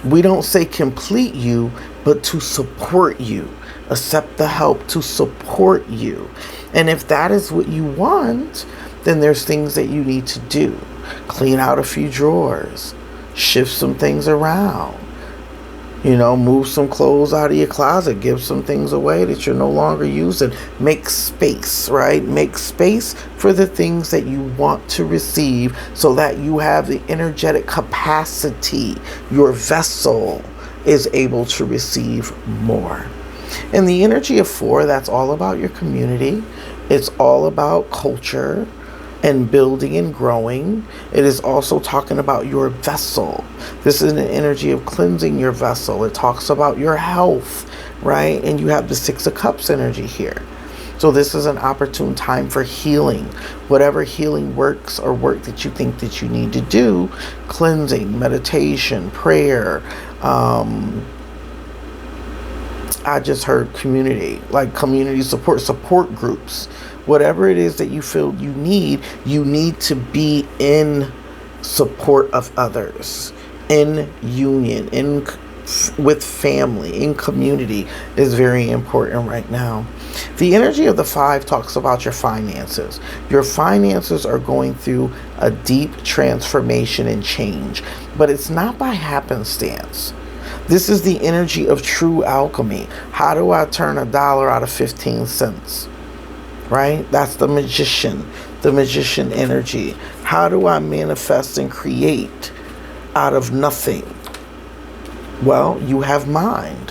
we don't say complete you, but to support you. Accept the help to support you. And if that is what you want, then there's things that you need to do. Clean out a few drawers. Shift some things around. Move some clothes out of your closet. Give some things away that you're no longer using. Make space, right? Make space for the things that you want to receive so that you have the energetic capacity. Your vessel is able to receive more. In the energy of 4, that's all about your community. It's all about culture and building and growing. It is also talking about your vessel. This is an energy of cleansing your vessel. It talks about your health, right? And you have the 6 of Cups energy here. So this is an opportune time for healing. Whatever healing works or work that you think that you need to do, cleansing, meditation, prayer. I just heard community, like community support groups. Whatever it is that you feel you need to be in support of others, in union, with family, in community is very important right now. The energy of the 5 talks about your finances. Your finances are going through a deep transformation and change, but it's not by happenstance. This is the energy of true alchemy. How do I turn $1 out of 15 cents? Right? That's the magician energy. How do I manifest and create out of nothing? Well, you have mind.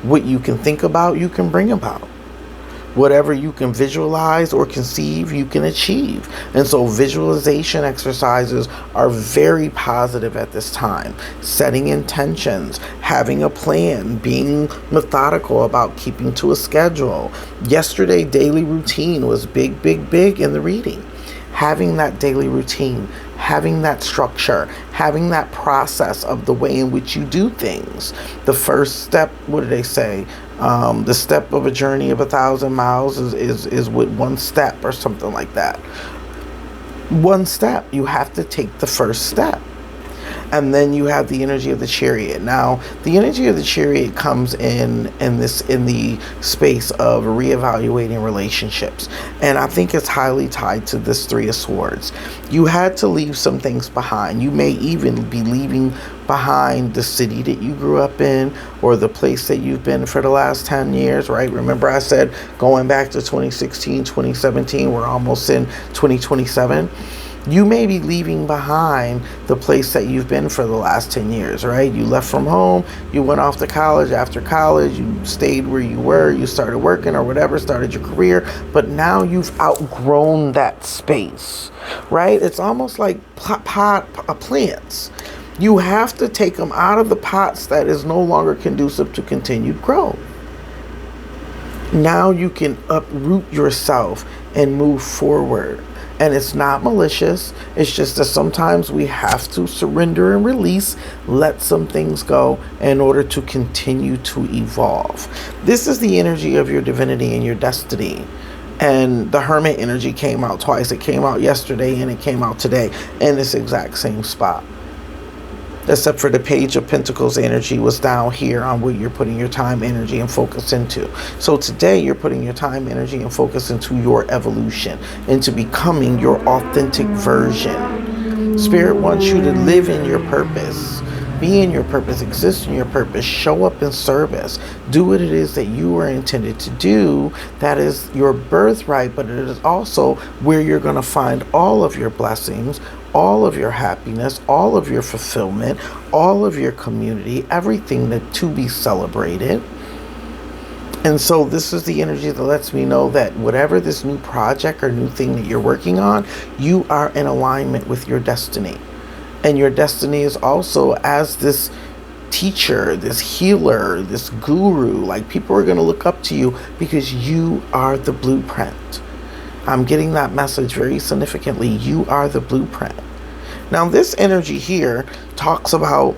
What you can think about, you can bring about. Whatever you can visualize or conceive, you can achieve. And so visualization exercises are very positive at this time. Setting intentions, having a plan, being methodical about keeping to a schedule. Yesterday, daily routine was big in the reading. Having that daily routine, having that structure, having that process of the way in which you do things. The first step, what do they say? The step of a journey of 1,000 miles is with one step or something like that. One step. You have to take the first step. And then you have the energy of the Chariot. Now, the energy of the Chariot comes in the space of reevaluating relationships. And I think it's highly tied to this 3 of Swords. You had to leave some things behind. You may even be leaving behind the city that you grew up in or the place that you've been for the last 10 years, right? Remember I said going back to 2016, 2017, we're almost in 2027. You may be leaving behind the place that you've been for the last 10 years, right? You left from home, you went off to college. After college, you stayed where you were, you started working or whatever, started your career, but now you've outgrown that space, right? It's almost like plants. You have to take them out of the pots that is no longer conducive to continued growth. Now you can uproot yourself and move forward. And it's not malicious. It's just that sometimes we have to surrender and release, let some things go in order to continue to evolve. This is the energy of your divinity and your destiny. And the Hermit energy came out twice. It came out yesterday and it came out today in this exact same spot. Except for the Page of Pentacles energy was down here on what you're putting your time, energy, and focus into. So today you're putting your time, energy, and focus into your evolution, into becoming your authentic version. Spirit wants you to live in your purpose, be in your purpose, exist in your purpose, show up in service, do what it is that you are intended to do. That is your birthright, but it is also where you're going to find all of your blessings, all of your happiness, all of your fulfillment, all of your community, everything that to be celebrated. And so this is the energy that lets me know that whatever this new project or new thing that you're working on, you are in alignment with your destiny. And your destiny is also as this teacher, this healer, this guru. Like, people are going to look up to you because you are the blueprint. I'm getting that message very significantly. You are the blueprint. Now, this energy here talks about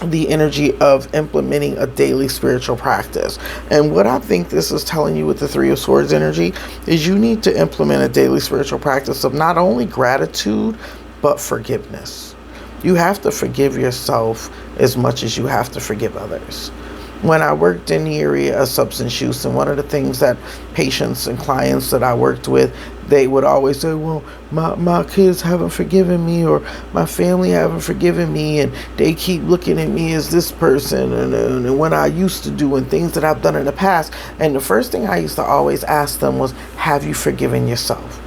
the energy of implementing a daily spiritual practice. And what I think this is telling you with the Three of Swords energy is you need to implement a daily spiritual practice of not only gratitude, but forgiveness. You have to forgive yourself as much as you have to forgive others. When I worked in the area of substance use, and one of the things that patients and clients that I worked with, they would always say, well, my kids haven't forgiven me, or my family haven't forgiven me, and they keep looking at me as this person, and what I used to do and things that I've done in the past. And the first thing I used to always ask them was, have you forgiven yourself?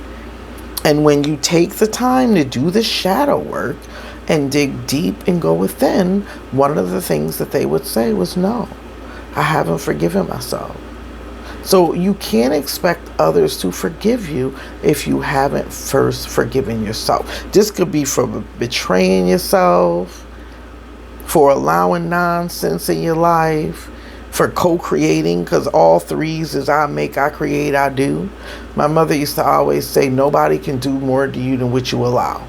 And when you take the time to do the shadow work and dig deep and go within, one of the things that they would say was, no, I haven't forgiven myself. So you can't expect others to forgive you if you haven't first forgiven yourself. This could be for betraying yourself, for allowing nonsense in your life, for co-creating, because all threes is I make, I create, I do. My mother used to always say, nobody can do more to you than what you allow,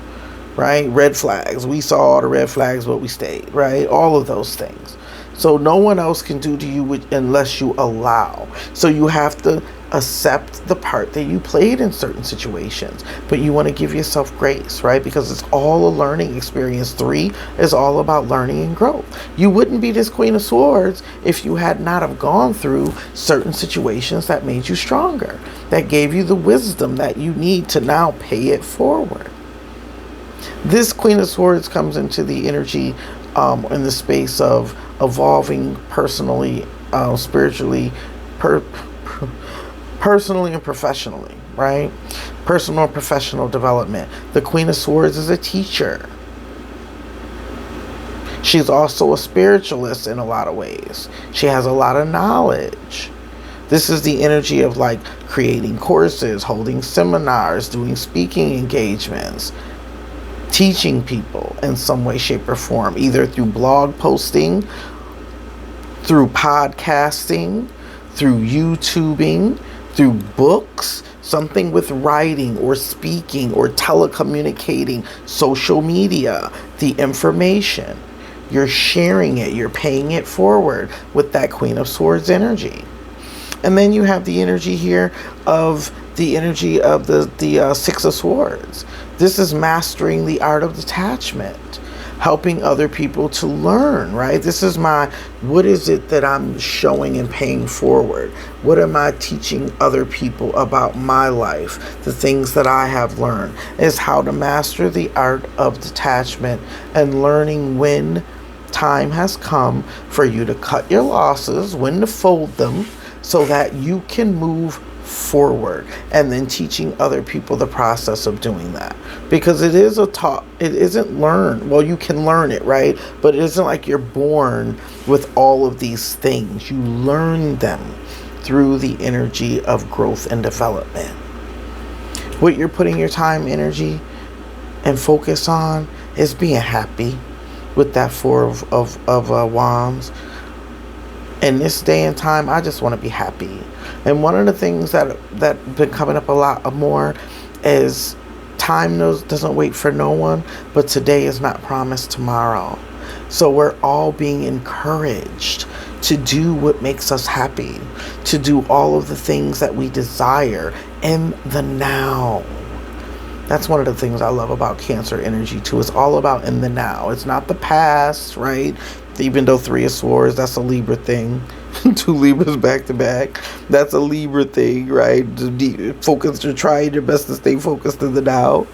right? Red flags. We saw all the red flags, but we stayed, right? All of those things. So no one else can do to you unless you allow. So you have to accept the part that you played in certain situations, but you want to give yourself grace, right? Because it's all a learning experience. 3 is all about learning and growth. You wouldn't be this Queen of Swords if you had not have gone through certain situations that made you stronger, that gave you the wisdom that you need to now pay it forward. This Queen of Swords comes into the energy in the space of evolving personally, spiritually, personally and professionally, right? Personal and professional development. The Queen of Swords is a teacher. She's also a spiritualist in a lot of ways. She has a lot of knowledge. This is the energy of like creating courses, holding seminars, doing speaking engagements, teaching people in some way, shape, or form, either through blog posting, through podcasting, through YouTubing, through books, something with writing or speaking or telecommunicating, social media, the information. You're sharing it, you're paying it forward with that Queen of Swords energy. And then you have the energy here of the Six of Swords. This is mastering the art of detachment, helping other people to learn, right? This is what is it that I'm showing and paying forward? What am I teaching other people about my life? The things that I have learned is how to master the art of detachment and learning when time has come for you to cut your losses, when to fold them, so that you can move forward, and then teaching other people the process of doing that, because it is it isn't learned. Well, you can learn it, right? But it isn't like you're born with all of these things. You learn them through the energy of growth and development. What you're putting your time, energy, and focus on is being happy with that Four of Wands. In this day and time, I just want to be happy. And one of the things that been coming up a lot more is time doesn't wait for no one, but today is not promised tomorrow. So we're all being encouraged to do what makes us happy, to do all of the things that we desire in the now. That's one of the things I love about Cancer energy too. It's all about in the now. It's not the past, right? Even though 3 of Swords, that's a Libra thing. 2 Libras back to back. That's a Libra thing, right? To try your best to stay focused in the now.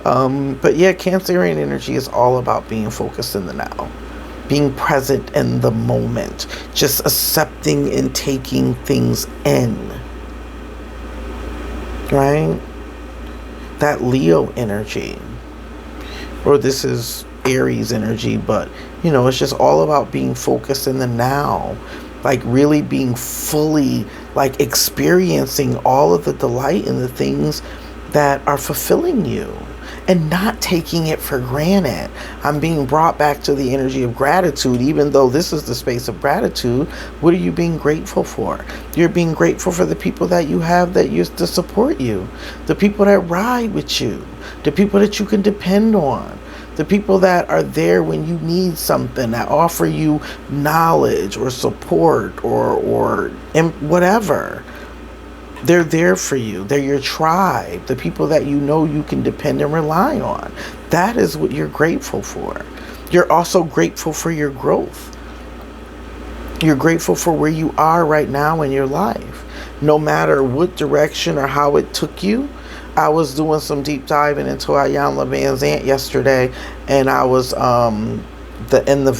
But yeah, Cancerian energy is all about being focused in the now. Being present in the moment. Just accepting and taking things in. Right? That Leo energy. or this is Aries energy, but it's just all about being focused in the now, like really being fully, like experiencing all of the delight in the things that are fulfilling you and not taking it for granted. I'm being brought back to the energy of gratitude. Even though this is the space of gratitude, what are you being grateful for? You're being grateful for the people that you have that used to support you, the people that ride with you, the people that you can depend on, the people that are there when you need something, that offer you knowledge or support or whatever. They're there for you. They're your tribe, the people that you can depend and rely on. That is what you're grateful for. You're also grateful for your growth. You're grateful for where you are right now in your life. No matter what direction or how it took you. I was doing some deep diving into Iyanla Vanzant yesterday, and I was the In the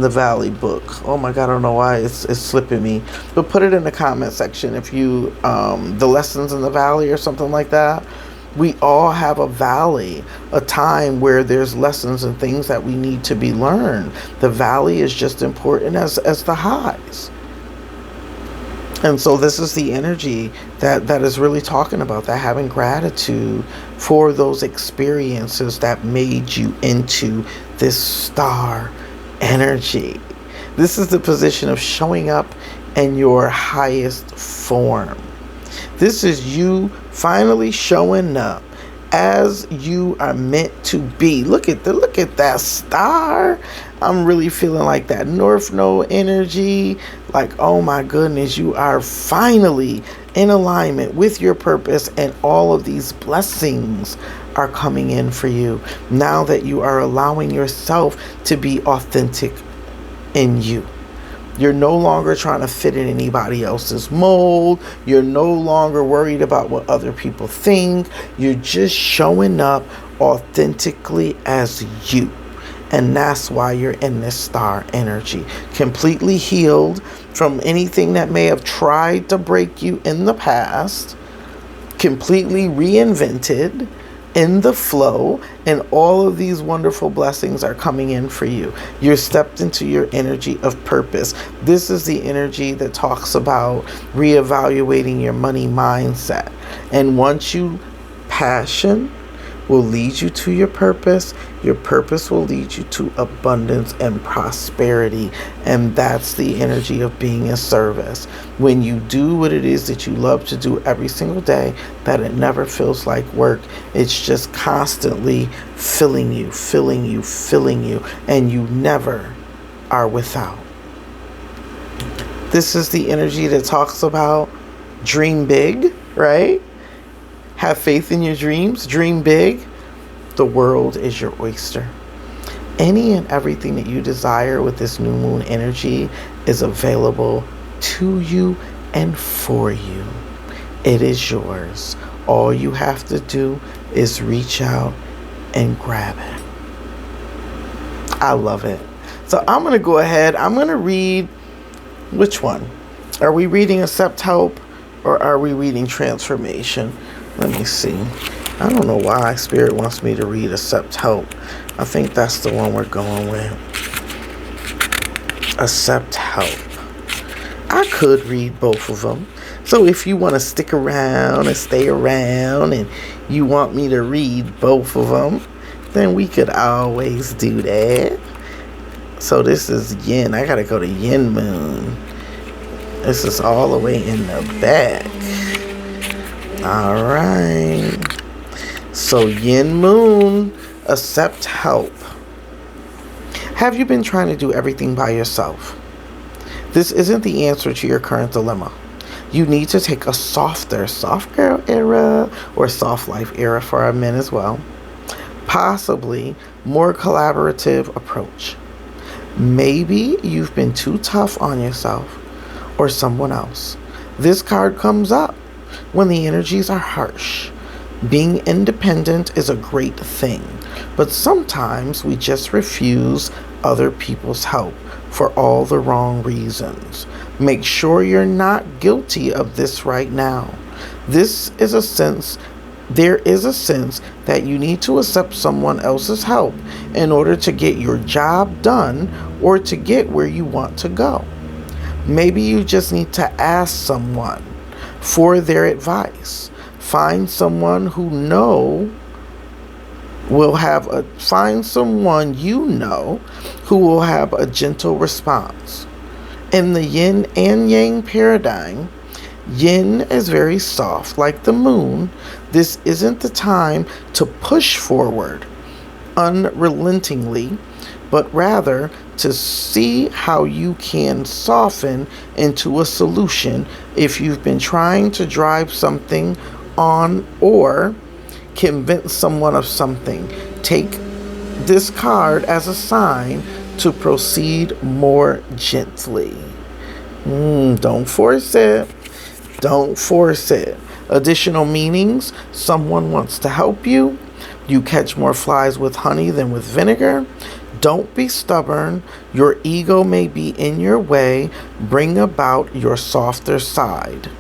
Valley book. Oh my God, I don't know why it's slipping me. But put it in the comment section if you, the Lessons in the Valley or something like that. We all have a valley, a time where there's lessons and things that we need to be learned. The valley is just important as the highs. And so this is the energy that is really talking about that, having gratitude for those experiences that made you into this star energy. This is the position of showing up in your highest form. This is you finally showing up as you are meant to be. Look at that star. I'm really feeling like that North Node energy. Like, oh my goodness, you are finally in alignment with your purpose, and all of these blessings are coming in for you now that you are allowing yourself to be authentic in you. You're no longer trying to fit in anybody else's mold. You're no longer worried about what other people think. You're just showing up authentically as you. And that's why you're in this star energy. Completely healed from anything that may have tried to break you in the past. Completely reinvented in the flow, and all of these wonderful blessings are coming in for you. You're stepped into your energy of purpose. This is the energy that talks about reevaluating your money mindset. And once you passion will lead you to your purpose will lead you to abundance and prosperity. And that's the energy of being in service. When you do what it is that you love to do every single day, that it never feels like work. It's just constantly filling you, and you never are without. This is the energy that talks about dream big, right? Have faith in your dreams, dream big. The world is your oyster. Any and everything that you desire with this new moon energy is available to you and for you. It is yours. All you have to do is reach out and grab it. I love it. So I'm going to go ahead. I'm going to read, which one? Are we reading Accept Help or are we reading Transformation? Let me see. I don't know why Spirit wants me to read Accept Help. I think that's the one we're going with. Accept Help. I could read both of them. So if you want to stick around and stay around and you want me to read both of them, then we could always do that. So this is Yin. I got to go to Yin Moon. This is all the way in the back. All right. So Yin Moon, Accept Help. Have you been trying to do everything by yourself? This isn't the answer to your current dilemma. You need to take a soft girl era or soft life era for our men as well. Possibly more collaborative approach. Maybe you've been too tough on yourself or someone else. This card comes up when the energies are harsh. Being independent is a great thing, but sometimes we just refuse other people's help for all the wrong reasons. Make sure you're not guilty of this right now. This is a sense There is a sense that you need to accept someone else's help in order to get your job done or to get where you want to go. Maybe you just need to ask someone for their advice. Find someone find someone you know who will have a gentle response. In the yin and yang paradigm, yin is very soft, like the moon. This isn't the time to push forward unrelentingly, but rather to see how you can soften into a solution if you've been trying to drive something on or convince someone of something. Take this card as a sign to proceed more gently. Don't force it. Don't force it. Additional meanings: someone wants to help you. You catch more flies with honey than with vinegar. Don't be stubborn. Your ego may be in your way. Bring about your softer side.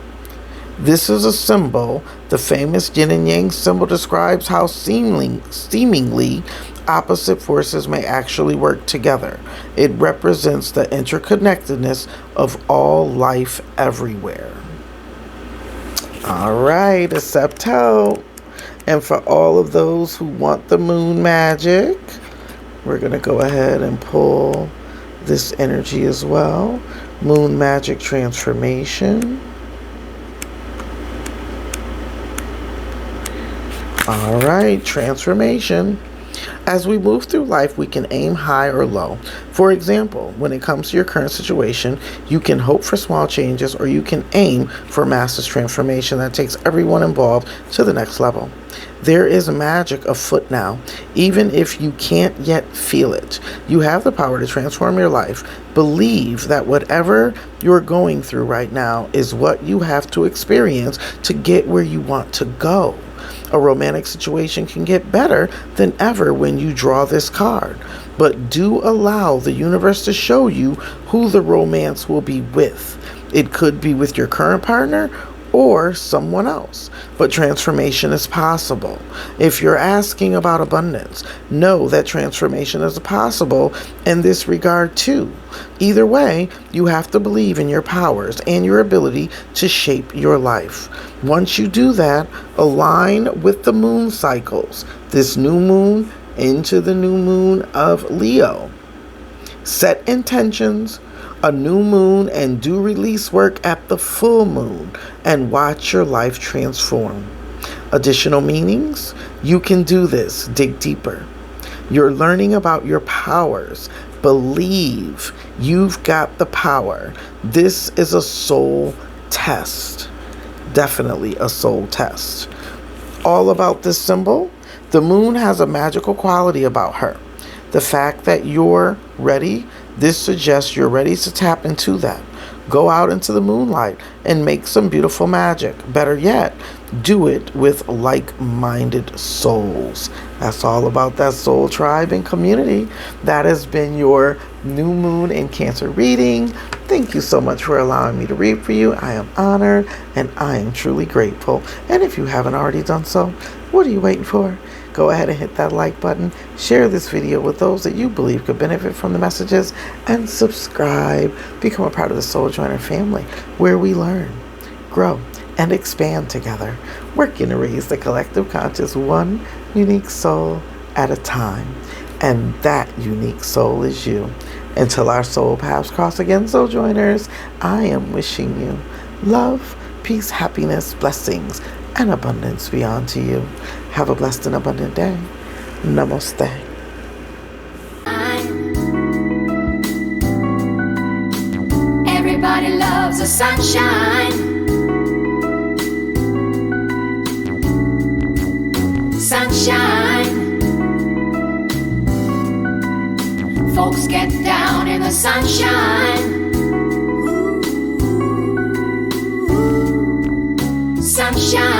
This is a symbol. The famous yin and yang symbol describes how seemingly opposite forces may actually work together. It represents the interconnectedness of all life everywhere. All right, accept help. And for all of those who want the moon magic, we're going to go ahead and pull this energy as well. Moon magic transformation. All right, transformation. As we move through life, we can aim high or low. For example, when it comes to your current situation, you can hope for small changes or you can aim for massive transformation that takes everyone involved to the next level. There is magic afoot now, even if you can't yet feel it. You have the power to transform your life. Believe that whatever you're going through right now is what you have to experience to get where you want to go. A romantic situation can get better than ever when you draw this card. But do allow the universe to show you who the romance will be with. It could be with your current partner or someone else. But transformation is possible. If you're asking about abundance, know that transformation is possible in this regard too. Either way, you have to believe in your powers and your ability to shape your life. Once you do that, align with the moon cycles, this new moon into the new moon of Leo. Set intentions, a new moon, and do release work at the full moon and watch your life transform. Additional meanings: you can do this. Dig deeper. You're learning about your powers. Believe you've got the power. This is a soul test. Definitely a soul test. All about this symbol: the moon has a magical quality about her. The fact that you're ready, this suggests you're ready to tap into that. Go out into the moonlight and make some beautiful magic. Better yet, do it with like-minded souls. That's all about that soul tribe and community. That has been your new moon in Cancer reading. Thank you so much for allowing me to read for you. I am honored and I am truly grateful. And if you haven't already done so, what are you waiting for? Go ahead and hit that like button, share this video with those that you believe could benefit from the messages, and subscribe. Become a part of the Soul Joyner family, where we learn, grow, and expand together, working to raise the collective conscious one unique soul at a time. And that unique soul is you. Until our soul paths cross again, Soul Joiners, I am wishing you love, peace, happiness, blessings, and abundance beyond to you. Have a blessed and abundant day. Namaste. Everybody loves the sunshine. Sunshine. Folks get down in the sunshine. Sunshine.